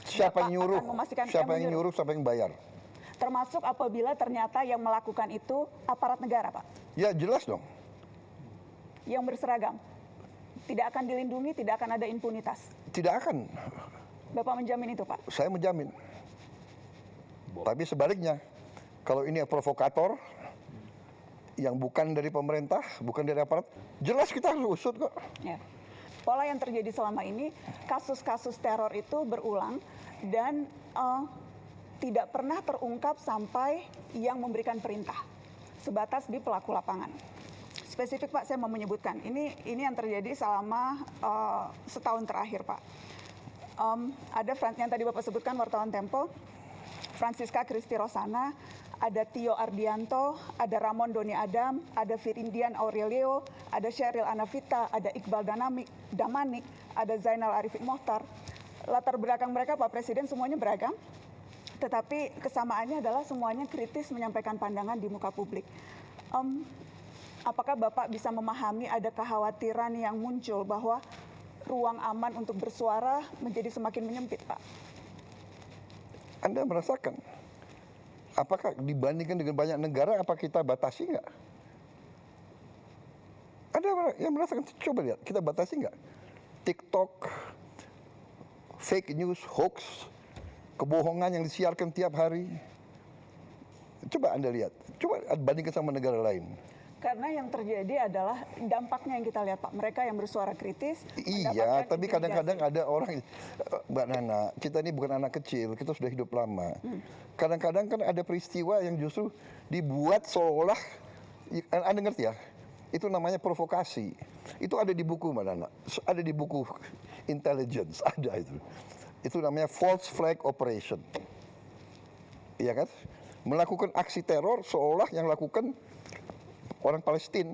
siapa yang nyuruh, siapa yang nyuruh, siapa yang bayar. Termasuk apabila ternyata yang melakukan itu aparat negara, Pak? Ya jelas dong. Yang berseragam. Tidak akan dilindungi, tidak akan ada impunitas. Tidak akan. Bapak menjamin itu, Pak? Saya menjamin. Tapi sebaliknya, kalau ini provokator yang bukan dari pemerintah, bukan dari aparat, jelas kita harus usut kok. Ya. Pola yang terjadi selama ini, kasus-kasus teror itu berulang dan tidak pernah terungkap sampai yang memberikan perintah, sebatas di pelaku lapangan. Spesifik, Pak, saya mau menyebutkan, ini yang terjadi selama setahun terakhir, Pak. Ada yang tadi Bapak sebutkan, wartawan Tempo, Francisca Christy Rosana, ada Tio Ardianto, ada Ramon Doni Adam, ada Firindian Aurelio, ada Sheryl Anavita, ada Iqbal Damanik, ada Zainal Arifin Mohtar. Latar belakang mereka, Pak Presiden, semuanya beragam, tetapi kesamaannya adalah semuanya kritis menyampaikan pandangan di muka publik. Apakah Bapak bisa memahami ada kekhawatiran yang muncul bahwa ruang aman untuk bersuara menjadi semakin menyempit, Pak? Anda merasakan? Apakah dibandingkan dengan banyak negara, apa kita batasi nggak? Ada yang merasakan, coba lihat, kita batasi nggak? TikTok, fake news, hoax, kebohongan yang disiarkan tiap hari. Coba Anda lihat, coba bandingkan sama negara lain. Karena yang terjadi adalah dampaknya yang kita lihat Pak. Mereka yang bersuara kritis. Iya, mendapatkan tapi kadang-kadang intimidasi. ada orang, Mbak Nana, kita ini bukan anak kecil, kita sudah hidup lama. Kadang-kadang kan ada peristiwa yang justru dibuat seolah, Anda ngerti ya, itu namanya provokasi. Itu ada di buku Mbak Nana, ada di buku intelligence, ada itu. Itu namanya false flag operation. Iya kan? Melakukan aksi teror seolah yang lakukan orang Palestina,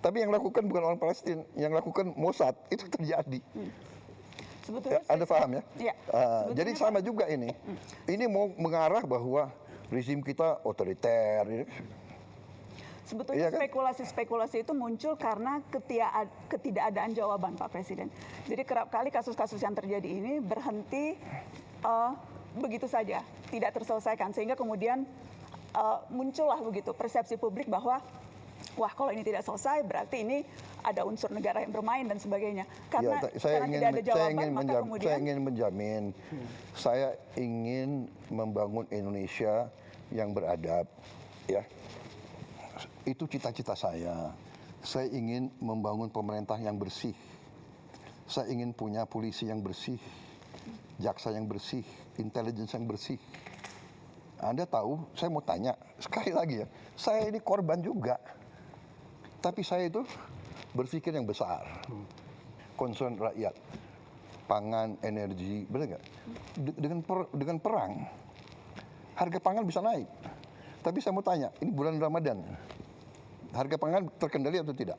tapi yang lakukan bukan orang Palestina, yang lakukan Mossad. Itu terjadi. Sebetulnya Anda paham ya? Iya. Jadi sama juga ini. Ini mau mengarah bahwa rezim kita otoriter. Sebetulnya Iya kan? spekulasi-spekulasi itu muncul karena ketidakadaan jawaban Pak Presiden. Jadi kerap kali kasus-kasus yang terjadi ini berhenti begitu saja, tidak terselesaikan. Sehingga kemudian muncullah begitu persepsi publik bahwa wah kalau ini tidak selesai berarti ini ada unsur negara yang bermain dan sebagainya. Karena, karena tidak ada jawaban maka kemudian saya ingin menjamin, saya ingin membangun Indonesia yang beradab, ya. Itu cita-cita saya. Saya ingin membangun pemerintah yang bersih. Saya ingin punya polisi yang bersih, jaksa yang bersih, intelligence yang bersih. Anda tahu, saya mau tanya sekali lagi ya, saya ini korban juga. Tapi saya itu berpikir yang besar. Concern rakyat, pangan, energi, benar nggak? Dengan perang, harga pangan bisa naik. Tapi saya mau tanya, ini bulan Ramadan, harga pangan terkendali atau tidak?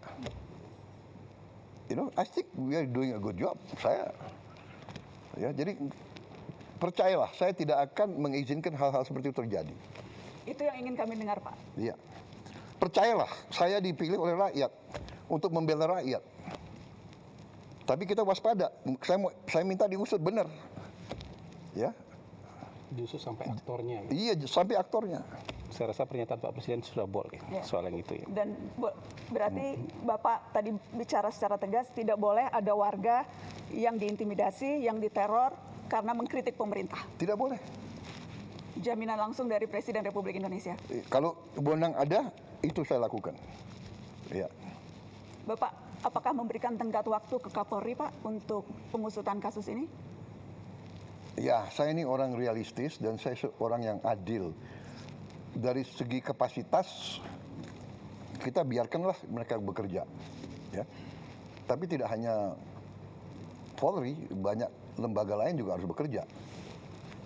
I think we are doing a good job. Ya, jadi percayalah, saya tidak akan mengizinkan hal-hal seperti itu terjadi. itu yang ingin kami dengar Pak. Iya. Percayalah, saya dipilih oleh rakyat untuk membela rakyat. Tapi kita waspada. Saya minta diusut benar. Ya. Justru sampai aktornya. Iya, sampai aktornya. Saya rasa pernyataan Pak Presiden sudah boleh soal yang itu ya. Dan berarti Bapak tadi bicara secara tegas tidak boleh ada warga yang diintimidasi, yang diteror karena mengkritik pemerintah. Tidak boleh. Jaminan langsung dari Presiden Republik Indonesia. Kalau wewenang ada, itu saya lakukan. Ya. Bapak, apakah memberikan tenggat waktu ke Kapolri Pak untuk pengusutan kasus ini? Ya, saya ini orang realistis dan saya orang yang adil. Dari segi kapasitas, kita biarkanlah mereka bekerja. Ya. Tapi tidak hanya Polri, banyak lembaga lain juga harus bekerja.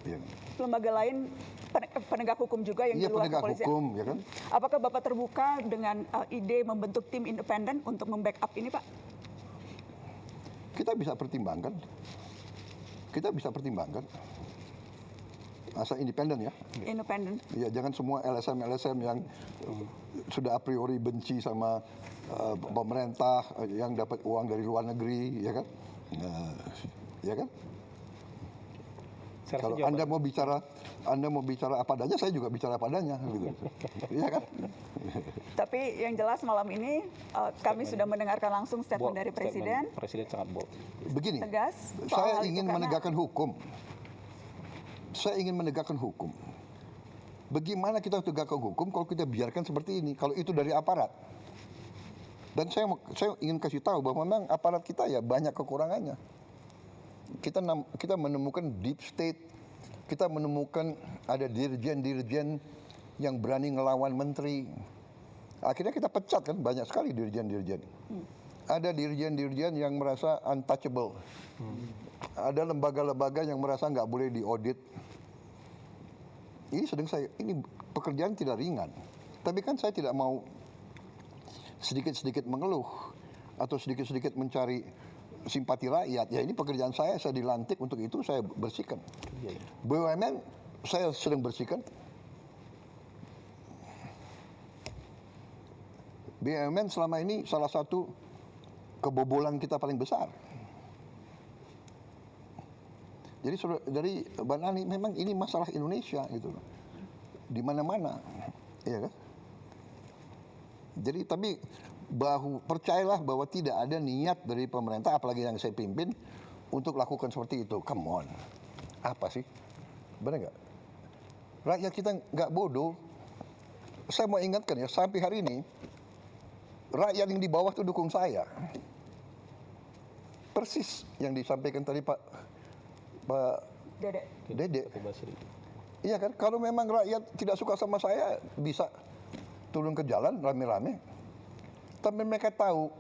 Ya. Lembaga lain penegak hukum juga yang di luar penegak kepolisian. hukum, ya kan? Apakah Bapak terbuka dengan ide membentuk tim independen untuk membackup ini Pak? Kita bisa pertimbangkan. Asal independen ya. Independen. Ya, jangan semua LSM yang sudah a priori benci sama pemerintah, yang dapat uang dari luar negeri, ya kan? Ya kan? Kalau Anda mau bicara apa adanya, saya juga bicara apa adanya, gitu. Iya kan? Tapi yang jelas malam ini kami sudah mendengarkan langsung statement dari Presiden. Presiden sangat bold. Begini, Tegas. soal saya hal itu ingin karena menegakkan hukum. Saya ingin menegakkan hukum. Bagaimana kita tegakkan hukum kalau kita biarkan seperti ini? Kalau itu dari aparat. Dan saya ingin kasih tahu bahwa memang aparat kita ya banyak kekurangannya. Kita menemukan deep state, kita menemukan ada dirjen-dirjen yang berani ngelawan menteri. Akhirnya kita pecat kan, banyak sekali dirjen-dirjen. Ada dirjen-dirjen yang merasa untouchable. Ada lembaga-lembaga yang merasa nggak boleh diaudit. Ini pekerjaan tidak ringan. Tapi kan saya tidak mau sedikit-sedikit mengeluh atau sedikit-sedikit mencari simpati rakyat. Ya ini pekerjaan saya dilantik untuk itu, saya bersihkan. BUMN saya sedang bersihkan. BUMN selama ini salah satu kebobolan kita paling besar. Jadi dari Mbak Nani, memang ini masalah Indonesia gitu loh. Di mana-mana, ya kan? Jadi tapi percayalah bahwa tidak ada niat dari pemerintah, apalagi yang saya pimpin, untuk lakukan seperti itu. Come on, apa sih? Benar nggak? Rakyat kita nggak bodoh. saya mau ingatkan ya, sampai hari ini rakyat yang di bawah itu dukung saya. Persis yang disampaikan tadi Pak Dede. Iya kan, kalau memang rakyat tidak suka sama saya, bisa turun ke jalan rame-rame. Tapi mereka tahu,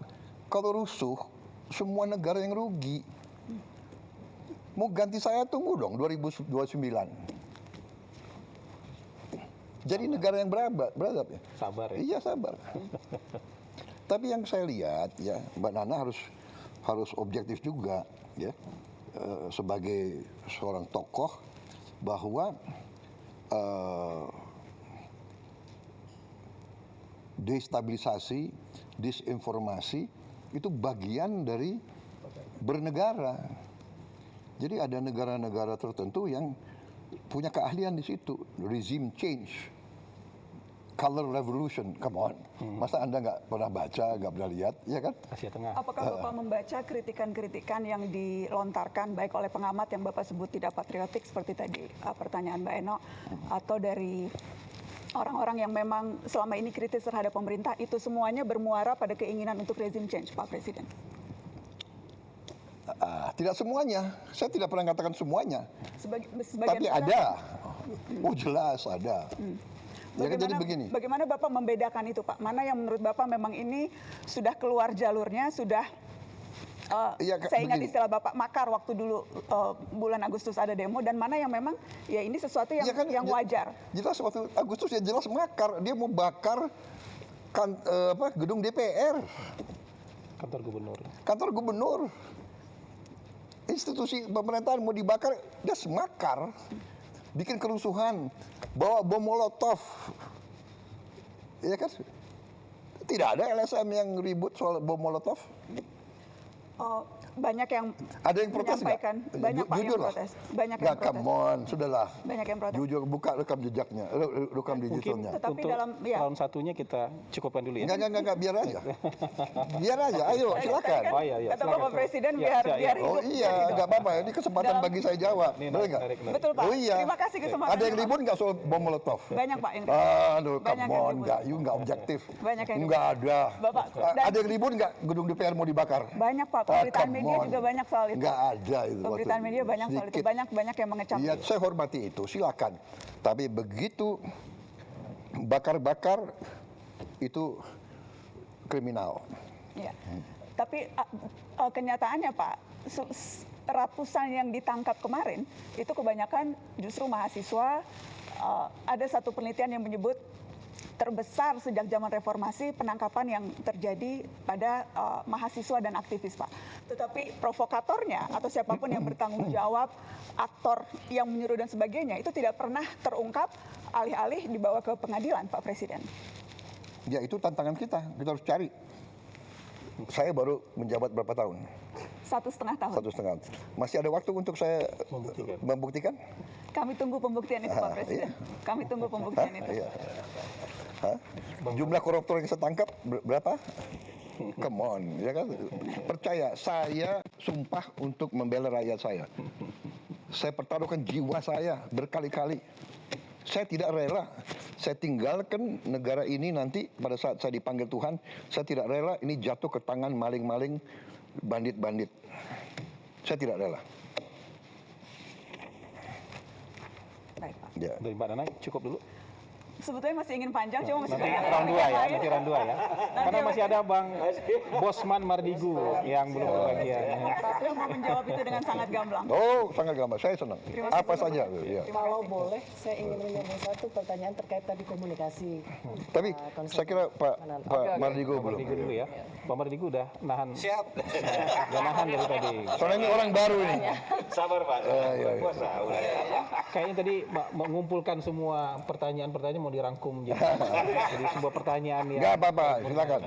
kalau rusuh, semua negara yang rugi. Mau ganti saya, tunggu dong 2029. Jadi negara yang beradab ya. Sabar ya. Iya, sabar. Tapi yang saya lihat ya, Mbak Nana harus objektif juga ya, sebagai seorang tokoh, bahwa destabilisasi, disinformasi itu bagian dari bernegara. Jadi ada negara-negara tertentu yang punya keahlian di situ, regime change, color revolution, come on. Masa Anda nggak pernah baca, nggak pernah lihat, ya kan? Asia Tengah. Apakah Bapak membaca kritikan-kritikan yang dilontarkan baik oleh pengamat yang Bapak sebut tidak patriotik seperti tadi pertanyaan Mbak Eno, atau dari orang-orang yang memang selama ini kritis terhadap pemerintah, itu semuanya bermuara pada keinginan untuk regime change, Pak Presiden? Tidak semuanya, saya tidak pernah katakan semuanya. Sebagian Tapi besar. ada, oh jelas ada. Ya kan, jadi begini. Bagaimana Bapak membedakan itu, Pak? Mana yang menurut Bapak memang ini sudah keluar jalurnya, sudah saya ingat begini. istilah Bapak makar waktu dulu bulan Agustus ada demo, dan mana yang memang ya ini sesuatu yang Ya kan, yang wajar. Jelas waktu Agustus ya jelas makar, dia mau bakar gedung DPR, kantor gubernur, institusi pemerintahan mau dibakar, dia semakar, bikin kerusuhan, bawa bom molotov, ya kan? Tidak ada LSM yang ribut soal bom molotov. Banyak yang Ada yang protes nggak? menyampaikan, banyak Pak yang Jujur lah. protes, banyak yang Nggak, protes. come on, sudahlah. Banyak yang protes. Jujur, buka rekam jejaknya, rekam Mungkin digitalnya. Tetapi untuk dalam- ya. round satunya kita cukupkan dulu ya. Enggak, biar aja. Biar aja, ayo silakan. Oh, iya, Kata silakan. Bapak Presiden Ya, biar ya, biar ya. Oh hidup. iya, nggak apa-apa. Ini kesempatan Dalam- bagi saya jawab. Ini Boleh nggak? menarik. Betul Pak. Oh iya. Terima kasih kesempatan. Ada yang ribut nggak soal bom molotov? Banyak Pak yang ribut. Aduh, Banyak come yang on, ribut. nggak objektif. Banyak yang Nggak ada. Bapak, dan- Ada yang ribut nggak gedung DPR mau dibakar? Banyak Pak, pemberitaan come media on. juga banyak soal itu. Nggak ada itu. Pemberitaan waktu media banyak soal itu, sedikit. banyak yang mengecam. Iya, saya hormati itu, silakan. Tapi begitu bakar-bakar itu kriminal. Ya. Tapi kenyataannya Pak, ratusan yang ditangkap kemarin itu kebanyakan justru mahasiswa. Ada satu penelitian yang menyebut terbesar sejak zaman reformasi penangkapan yang terjadi pada mahasiswa dan aktivis, Pak. Tetapi provokatornya atau siapapun yang bertanggung jawab, aktor yang menyuruh dan sebagainya, itu tidak pernah terungkap, alih-alih dibawa ke pengadilan, Pak Presiden. Ya itu tantangan kita harus cari. Saya baru menjabat berapa tahun? 1,5 tahun. 1,5. Masih ada waktu untuk saya membuktikan? Kami tunggu pembuktian itu, Pak Presiden. Kami tunggu pembuktian itu. Iya. Hah? Jumlah koruptor yang saya tangkap berapa? Come on, ya kan? Percaya, saya sumpah untuk membela rakyat saya. Saya pertaruhkan jiwa saya berkali-kali. Saya tidak rela, saya tinggalkan negara ini nanti pada saat saya dipanggil Tuhan, saya tidak rela ini jatuh ke tangan maling-maling, bandit-bandit. Saya tidak rela. Baik, Pak. Ya. Dari Mbak Nana cukup dulu. Sebetulnya masih ingin panjang, cuma masih Nanti banyak round 2 ya, lain. nanti round 2 ya. Karena masih ada Bang Bosman Mardigu yang belum kebagian. Terima kasih sudah mau menjawab itu dengan sangat gamblang. Oh, sangat gampang. Saya senang. Apa saja. Ya. Kalau boleh, saya ingin menyambung satu pertanyaan terkait tadi komunikasi. Tapi saya kira Pak Mardigu belum. Mardigu dulu ya. Pak Mardigu udah nahan. Siap. Udah nahan dari tadi. Soalnya ini orang baru ini. Sabar Pak. Iya. Puasa. Kayaknya tadi mengumpulkan semua pertanyaan-pertanyaan mau dirangkum jadi sebuah pertanyaan yang Enggak apa-apa, silakan.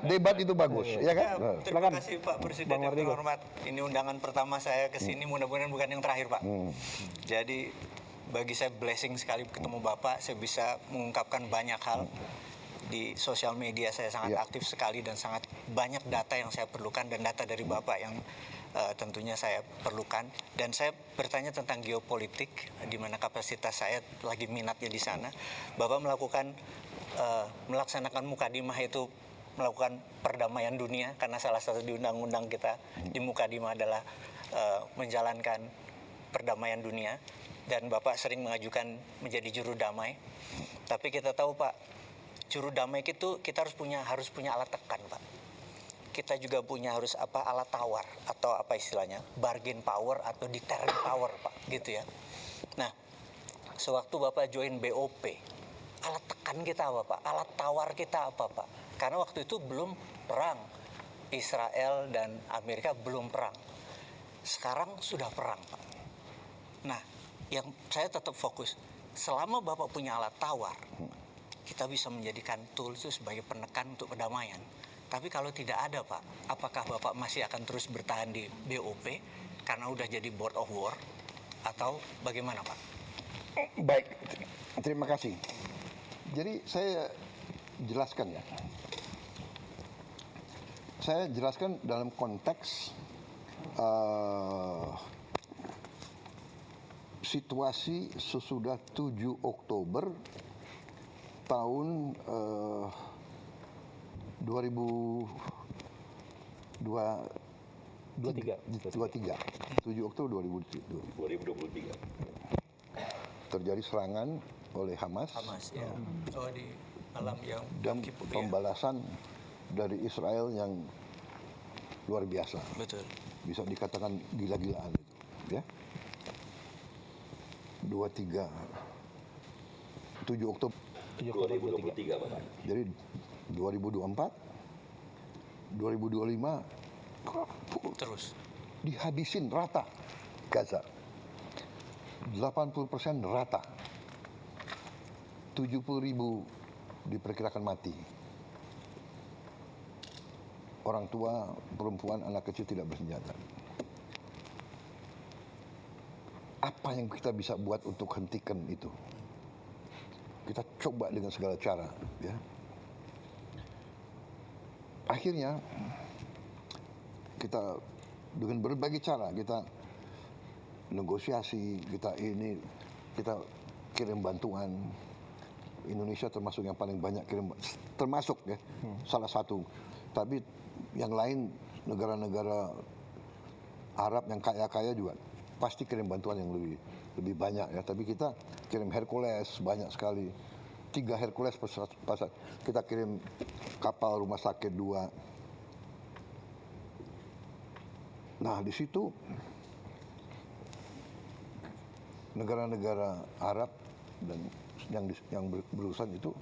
Debat itu bagus, ya kan? Terima kasih Pak Presiden Bang yang Mardigu. terhormat. Ini undangan pertama saya ke sini, mudah-mudahan bukan yang terakhir Pak. Jadi bagi saya blessing sekali ketemu Bapak, saya bisa mengungkapkan banyak hal. Di sosial media saya sangat aktif sekali dan sangat banyak data yang saya perlukan dan data dari Bapak yang tentunya saya perlukan. Dan saya bertanya tentang geopolitik, di mana kapasitas saya lagi minatnya di sana. Bapak melaksanakan Mukadimah itu melakukan perdamaian dunia, karena salah satu di undang-undang kita di Mukadimah adalah menjalankan perdamaian dunia, dan Bapak sering mengajukan menjadi juru damai. Tapi kita tahu Pak, juru damai itu kita harus punya alat tekan Pak. Kita juga harus alat tawar, atau apa istilahnya, bargain power atau deterrent power Pak, gitu ya. Nah, sewaktu Bapak join BOP, alat tekan kita apa Pak? Alat tawar kita apa Pak? Karena waktu itu belum perang. Israel dan Amerika belum perang. Sekarang sudah perang Pak. Nah, yang saya tetap fokus, selama Bapak punya alat tawar, kita bisa menjadikan tools itu sebagai penekan untuk perdamaian. Tapi kalau tidak ada Pak, apakah Bapak masih akan terus bertahan di BOP karena udah jadi board of war, atau bagaimana Pak? Baik, terima kasih. Jadi saya jelaskan ya. Saya jelaskan dalam konteks situasi sesudah 7 Oktober tahun 2023. 7 Oktober 2023. Terjadi serangan oleh Hamas Ya. Oh, di malam yang dan pembalasan dari Israel yang luar biasa. Betul. Bisa dikatakan gila-gilaan itu, ya. 7 Oktober 2023 Bapak. Jadi 2024, 2025 Terus. dihabisin rata Gaza. 80% rata. 70.000 diperkirakan mati. Orang tua, perempuan, anak kecil tidak bersenjata. Apa yang kita bisa buat untuk hentikan itu? Kita coba dengan segala cara, ya. Akhirnya kita dengan berbagai cara kita negosiasi, kita kirim bantuan. Indonesia termasuk yang paling banyak kirim, termasuk ya, salah satu. Tapi yang lain negara-negara Arab yang kaya-kaya juga pasti kirim bantuan yang lebih banyak ya. Tapi kita kirim Hercules banyak sekali. 3 Hercules pasar. Kita kirim kapal rumah sakit 2. Nah, di situ negara-negara Arab dan yang berurusan itu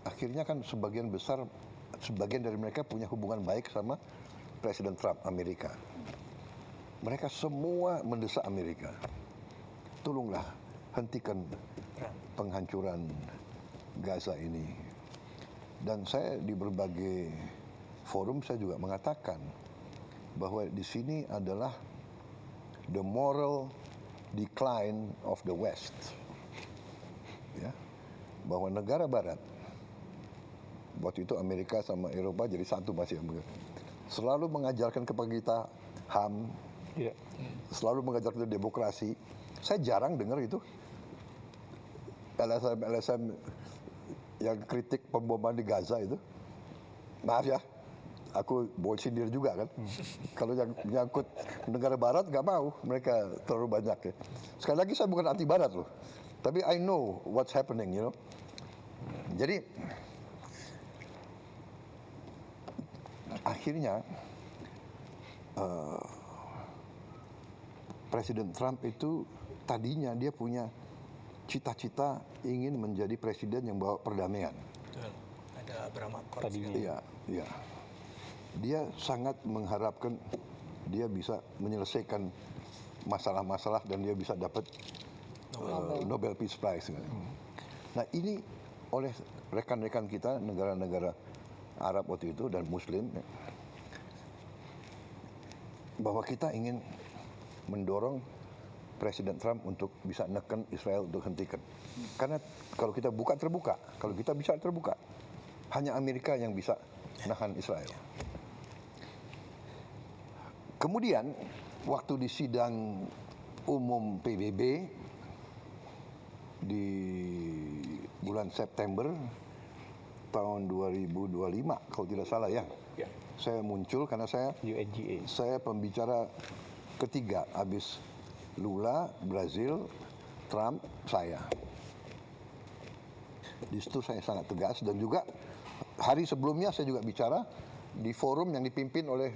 akhirnya kan sebagian dari mereka punya hubungan baik sama Presiden Trump Amerika. Mereka semua mendesak Amerika, tolonglah hentikan penghancuran Gaza ini. Dan saya di berbagai forum saya juga mengatakan bahwa di sini adalah the moral decline of the West. Ya, bahwa negara Barat, waktu itu Amerika sama Eropa jadi satu masih, selalu mengajarkan kepada kita HAM, selalu mengajarkan kita demokrasi. Saya jarang dengar itu LSM yang kritik pemboman di Gaza itu. Maaf ya, aku boleh sindir juga kan. Kalau yang menyangkut negara Barat nggak mau, mereka terlalu banyak ya. Sekali lagi saya bukan anti Barat loh. Tapi I know what's happening, you know. Jadi akhirnya Presiden Trump itu tadinya dia punya cita-cita ingin menjadi presiden yang bawa perdamaian. Betul. Ada Abraham Accords. Iya, iya. Dia sangat mengharapkan dia bisa menyelesaikan masalah-masalah dan dia bisa dapat Nobel Peace Prize. Nah, ini oleh rekan-rekan kita negara-negara Arab waktu itu dan Muslim bahwa kita ingin mendorong Presiden Trump untuk bisa neken Israel untuk hentikan. Karena kalau kita buka terbuka, kalau kita bisa terbuka, hanya Amerika yang bisa nahan Israel. Kemudian waktu di sidang umum PBB di bulan September tahun 2025 kalau tidak salah ya. Saya muncul karena UNGA. saya pembicara ketiga habis Lula, Brazil, Trump, saya. Di situ saya sangat tegas dan juga hari sebelumnya saya juga bicara di forum yang dipimpin oleh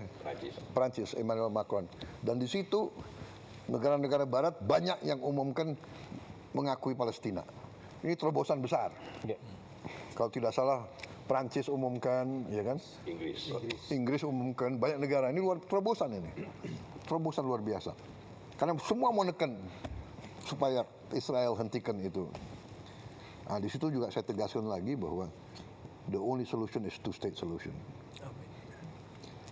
Prancis, Emmanuel Macron. Dan di situ negara-negara barat banyak yang umumkan mengakui Palestina. Ini terobosan besar. Ya. Kalau tidak salah Prancis umumkan, ya kan? Inggris umumkan, banyak negara. Ini terobosan ini. Terobosan luar biasa. Karena semua mau neken supaya Israel hentikan itu. Nah, di situ juga saya tegaskan lagi bahwa the only solution is two-state solution.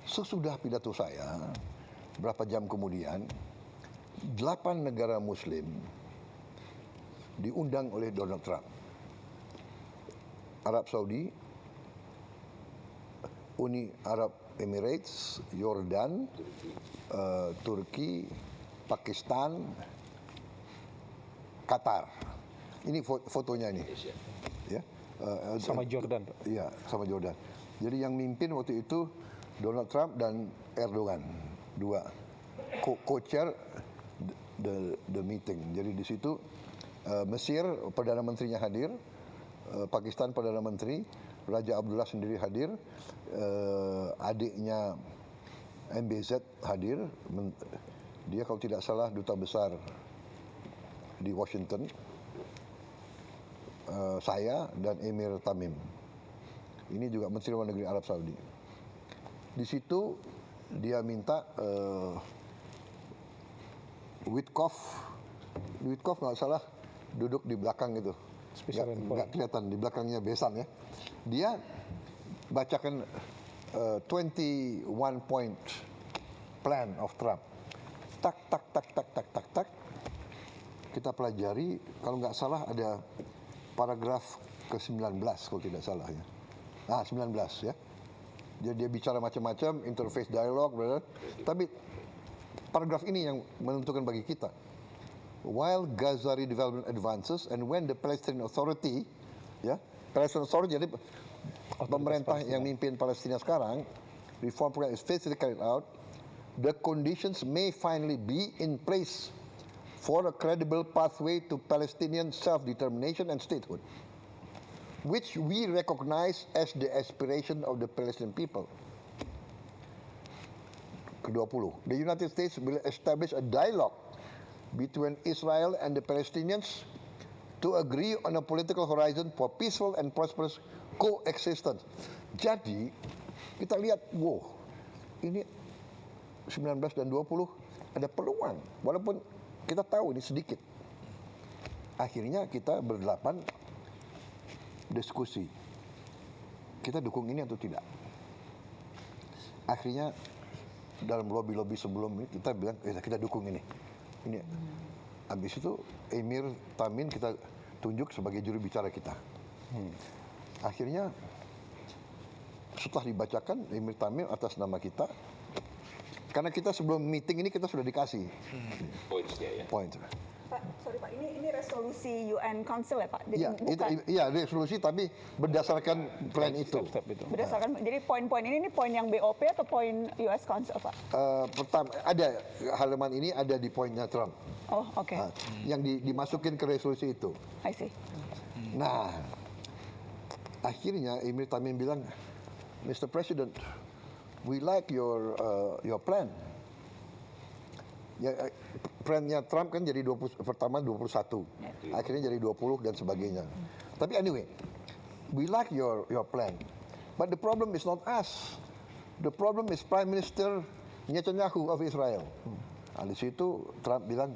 Sesudah pidato saya, berapa jam kemudian, 8 negara Muslim diundang oleh Donald Trump. Arab Saudi, Uni Arab Emirates, Yordan, Turki, Pakistan, Qatar. Ini fotonya ini. Ya. Sama Jordan, Pak. Iya, sama Jordan. Jadi yang mimpin waktu itu Donald Trump dan Erdogan, dua co-chair the meeting. Jadi di situ Mesir Perdana Menterinya hadir, Pakistan Perdana Menteri, Raja Abdullah sendiri hadir, adiknya MBZ hadir, dia kalau tidak salah duta besar di Washington, saya dan Emir Tamim. Ini juga Menteri Luar Negeri Arab Saudi. Di situ dia minta Witkoff nggak salah duduk di belakang itu, nggak kelihatan di belakangnya besan ya. Dia bacakan 21 point plan of Trump. Tak. Kita pelajari, kalau nggak salah ada paragraf ke-19 kalau tidak salah ya. 19 ya. Jadi dia bicara macam-macam, interface dialog, tapi paragraf ini yang menentukan bagi kita. While Gaza redevelopment advances and when the Palestinian Authority, ya, Palestinian Authority jadi pemerintah yang mimpin Palestina sekarang, reform program is faithfully carried out, the conditions may finally be in place for a credible pathway to Palestinian self-determination and statehood, which we recognize as the aspiration of the Palestinian people. Ke-20, the United States will establish a dialogue between Israel and the Palestinians to agree on a political horizon for peaceful and prosperous coexistence. Jadi, kita lihat, wow, ini 19 dan 20 ada peluang, walaupun kita tahu ini sedikit. Akhirnya kita berdelapan diskusi, kita dukung ini atau tidak. Akhirnya dalam lobby-lobby sebelum ini kita bilang kita dukung ini. Habis itu Emir Tamim kita tunjuk sebagai juru bicara kita. Akhirnya setelah dibacakan Emir Tamim atas nama kita, karena kita sebelum meeting ini kita sudah dikasih poin. Pak, sorry Pak, ini resolusi UN Council ya Pak? Jadi Iya, resolusi tapi berdasarkan plan itu. Berdasarkan, jadi poin-poin ini poin yang BOP atau poin US Council Pak? Pertama, ada halaman ini ada di poinnya Trump. Oh, oke. Yang dimasukin ke resolusi itu. I see. Nah, akhirnya Emir Tamim bilang, Mr. President, we like your plan. Ya, plannya Trump kan jadi pertama 21, akhirnya jadi 20 dan sebagainya. Tapi anyway, we like your plan, but the problem is not us. The problem is Prime Minister Netanyahu of Israel. Nah, di situ Trump bilang,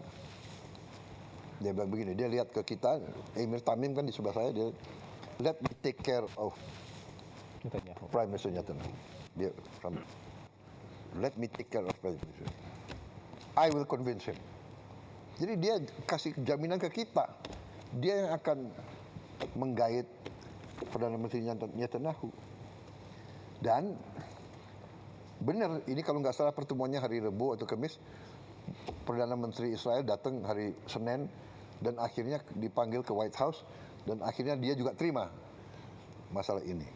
dia bilang begini, dia lihat ke kita, Emir Tamim kan di sebelah saya, dia let me take care of Prime Minister Netanyahu. Dia let me take care of Prime Minister. I will convince him. Jadi dia kasih jaminan ke kita, dia yang akan menggait Perdana Menteri Netanyahu. Dan Benar, ini kalau nggak salah pertemuannya hari Rabu atau Kamis, Perdana Menteri Israel datang hari Senin dan akhirnya dipanggil ke White House dan akhirnya dia juga terima masalah ini.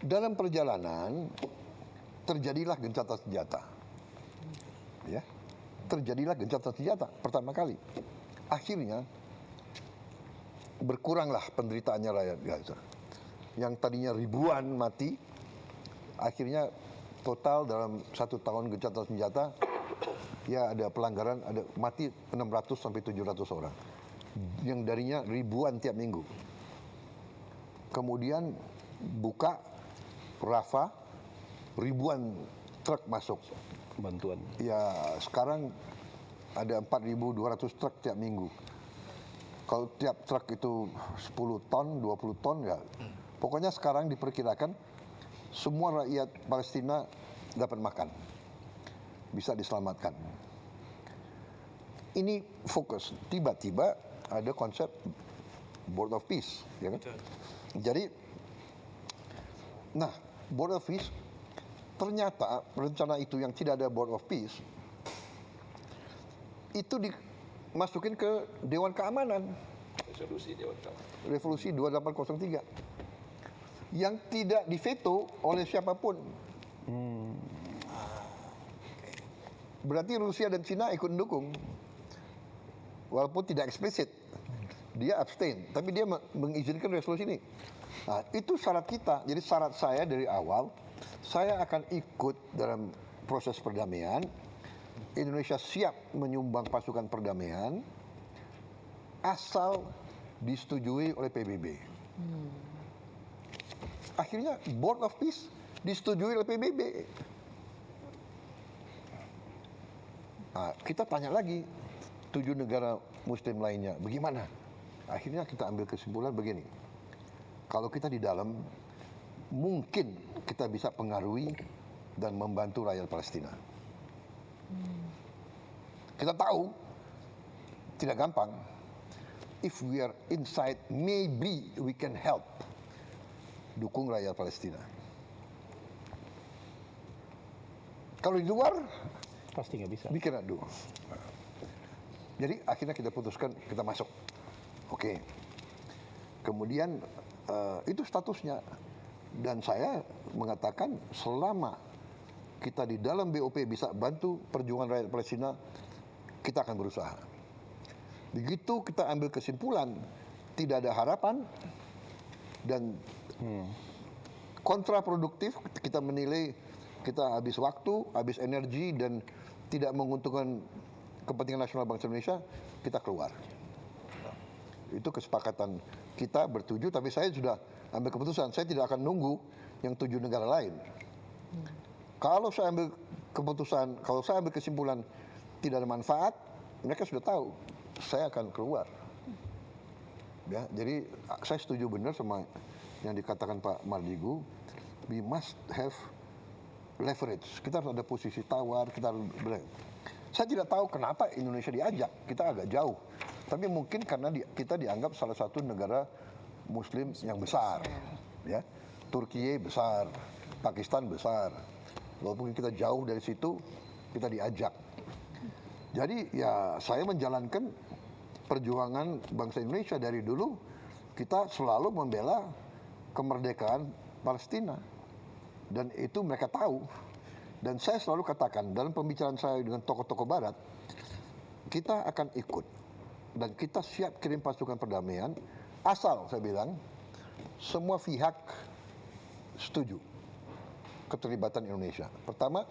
Dalam perjalanan terjadilah gencatan senjata. Ya. Terjadilah gencatan senjata pertama kali. Akhirnya berkuranglah penderitaannya rakyat Gaza. Yang tadinya ribuan mati, akhirnya total dalam 1 tahun gencatan senjata, ya ada pelanggaran, ada mati 600 sampai 700 orang. Yang darinya ribuan tiap minggu. Kemudian buka Rafah, ribuan truk masuk. Bantuan. Ya sekarang ada 4.200 truk tiap minggu. Kalau tiap truk itu 10 ton, 20 ton ya. Pokoknya sekarang diperkirakan semua rakyat Palestina dapat makan. Bisa diselamatkan. Ini fokus. Tiba-tiba ada konsep Board of Peace. Ya kan? Jadi, nah Board of Peace ternyata rencana itu yang tidak ada Board of Peace itu dimasukin ke Dewan Keamanan. Resolusi Dewan Keamanan. Resolusi 2803 yang tidak diveto oleh siapapun. Berarti Rusia dan Cina ikut mendukung. Walaupun tidak eksplisit. Dia abstain, tapi dia mengizinkan resolusi ini. Nah, itu syarat kita. Jadi syarat saya dari awal, saya akan ikut dalam proses perdamaian. Indonesia siap menyumbang pasukan perdamaian asal disetujui oleh PBB. Akhirnya Board of Peace disetujui oleh PBB. Nah, kita tanya lagi 7 negara Muslim lainnya, bagaimana? Akhirnya kita ambil kesimpulan begini. Kalau kita di dalam, mungkin kita bisa pengaruhi dan membantu rakyat Palestina. Kita tahu tidak gampang. If we are inside, maybe we can help dukung rakyat Palestina. Kalau di luar, Pasti nggak bisa. we cannot do. Jadi akhirnya kita putuskan kita masuk. Oke. Kemudian itu statusnya. Dan saya mengatakan selama kita di dalam BOP bisa bantu perjuangan rakyat Palestina, kita akan berusaha. Begitu kita ambil kesimpulan tidak ada harapan dan kontraproduktif, kita menilai kita habis waktu, habis energi dan tidak menguntungkan kepentingan nasional bangsa Indonesia, kita keluar. Itu kesepakatan kita bertujuh, tapi saya sudah ambil keputusan. Saya tidak akan nunggu yang 7 negara lain. Kalau saya ambil keputusan, kalau saya ambil kesimpulan tidak ada manfaat, mereka sudah tahu saya akan keluar. Ya, jadi saya setuju benar sama yang dikatakan Pak Mardigu. We must have leverage. Kita harus ada posisi tawar. Saya tidak tahu kenapa Indonesia diajak. Kita agak jauh. Tapi mungkin karena kita dianggap salah satu negara Muslim yang besar. Ya, Turki besar, Pakistan besar. Walaupun kita jauh dari situ, kita diajak. Jadi ya saya menjalankan perjuangan bangsa Indonesia dari dulu. Kita selalu membela kemerdekaan Palestina. Dan itu mereka tahu. Dan saya selalu katakan dalam pembicaraan saya dengan tokoh-tokoh Barat, kita akan ikut. Dan kita siap kirim pasukan perdamaian, asal saya bilang, semua pihak setuju keterlibatan Indonesia. Pertama,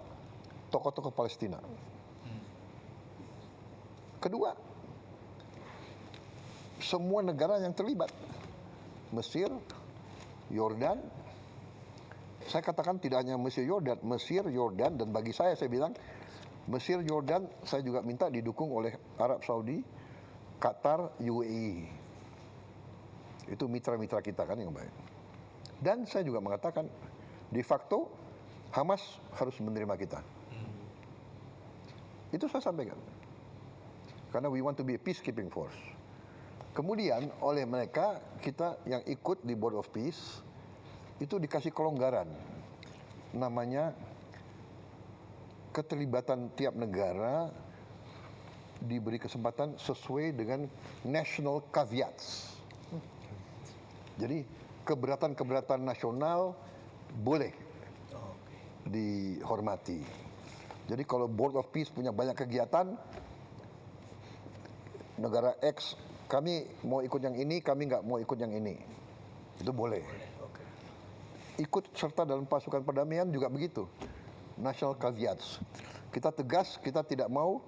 tokoh-tokoh Palestina. Kedua, semua negara yang terlibat. Mesir, Yordan. Saya katakan tidak hanya Mesir, Yordan, dan bagi saya bilang, Mesir, Yordan, saya juga minta didukung oleh Arab Saudi, Qatar, UAE. Itu mitra-mitra kita kan yang baik. Dan saya juga mengatakan, de facto, Hamas harus menerima kita. Itu saya sampaikan. Karena we want to be a peacekeeping force. Kemudian oleh mereka, kita yang ikut di Board of Peace, itu dikasih kelonggaran. Namanya keterlibatan tiap negara diberi kesempatan sesuai dengan national caveats. Jadi keberatan-keberatan nasional boleh dihormati. Jadi kalau Board of Peace punya banyak kegiatan, negara X, kami mau ikut yang ini, kami nggak mau ikut yang ini. Itu boleh. Ikut serta dalam pasukan perdamaian juga begitu. National caveats. Kita tegas, kita tidak mau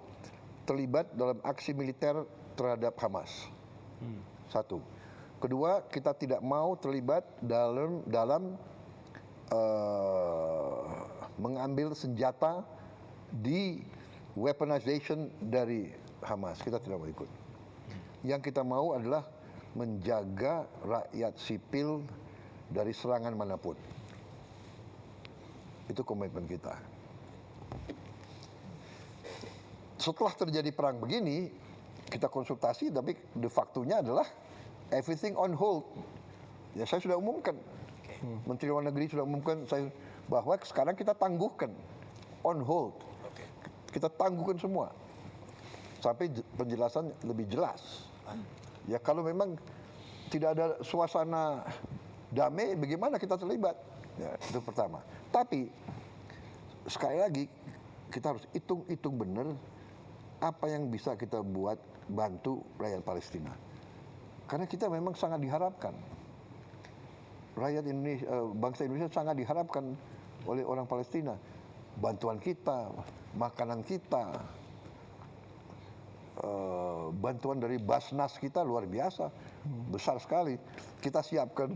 terlibat dalam aksi militer terhadap Hamas. Satu. Kedua, kita tidak mau terlibat dalam mengambil senjata di weaponization dari Hamas. Kita tidak mau ikut. Yang kita mau adalah menjaga rakyat sipil dari serangan manapun. Itu komitmen kita. Setelah terjadi perang begini, kita konsultasi, tapi de facto-nya adalah everything on hold. Ya, saya sudah umumkan. Menteri Luar Negeri sudah umumkan bahwa sekarang kita tangguhkan on hold. Kita tangguhkan semua sampai penjelasan lebih jelas. Ya, kalau memang tidak ada suasana damai, bagaimana kita terlibat? Ya, itu pertama. Tapi sekali lagi kita harus hitung benar apa yang bisa kita buat bantu rakyat Palestina. Karena kita memang sangat diharapkan. Rakyat Indonesia, bangsa Indonesia sangat diharapkan oleh orang Palestina. Bantuan kita, makanan kita, bantuan dari Basnas kita luar biasa, besar sekali. Kita siapkan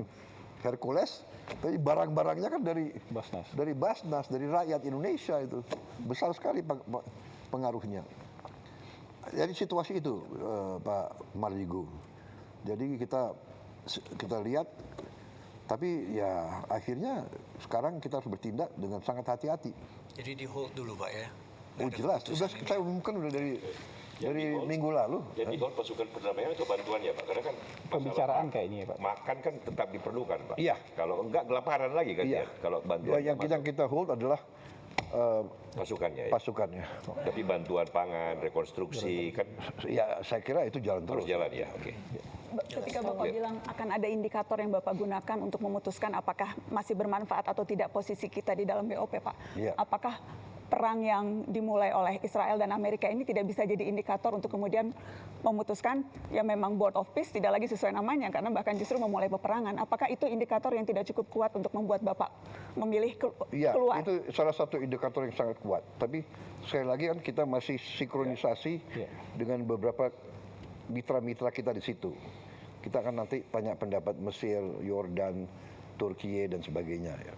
Hercules, tapi barang-barangnya kan dari Basnas, dari rakyat Indonesia itu besar sekali pengaruhnya. Jadi situasi itu, Pak Mardigu. Jadi kita lihat, tapi ya akhirnya sekarang kita harus bertindak dengan sangat hati-hati. Jadi di hold dulu Pak ya? Oh jelas, sudah saya umumkan udah dari minggu lalu. Jadi kalau pasukan perdamaian atau bantuan ya Pak? Karena kan Pembicaraan kayaknya ya Pak. makan kan tetap diperlukan Pak. Iya. Kalau enggak kelaparan lagi kan Iya. ya. Kalau bantuan Ya, yang kita hold adalah pasukannya. Ya. pasukannya. Tapi bantuan pangan, rekonstruksi kan Ya saya kira itu jalan harus terus. jalan ya. Oke. Ketika Bapak bilang akan ada indikator yang Bapak gunakan untuk memutuskan apakah masih bermanfaat atau tidak posisi kita di dalam BOP, Pak. Iya. Apakah perang yang dimulai oleh Israel dan Amerika ini tidak bisa jadi indikator untuk kemudian memutuskan ya memang Board of Peace tidak lagi sesuai namanya karena bahkan justru memulai peperangan. Apakah itu indikator yang tidak cukup kuat untuk membuat Bapak memilih Iya, keluar? itu salah satu indikator yang sangat kuat. Tapi sekali lagi kan kita masih sinkronisasi dengan beberapa mitra-mitra kita di situ. Kita akan nanti tanya pendapat Mesir, Yordan, Turki dan sebagainya. Ya.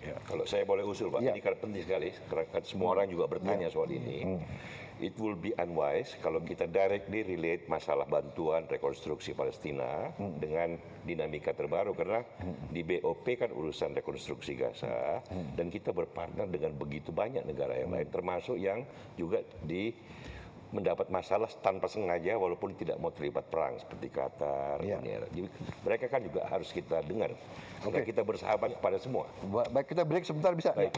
Ya, kalau saya boleh usul Pak, Ya. ini karena penting sekali, karena kan semua orang juga bertanya soal ini. It will be unwise kalau kita directly relate masalah bantuan rekonstruksi Palestina dengan dinamika terbaru karena di BOP kan urusan rekonstruksi Gaza dan kita berpartner dengan begitu banyak negara yang lain termasuk yang juga mendapat masalah tanpa sengaja walaupun tidak mau terlibat perang seperti Qatar, Uni Arab. Jadi mereka kan juga harus kita dengar. Karena kita bersahabat kepada semua. Baik, kita break sebentar bisa? Baik.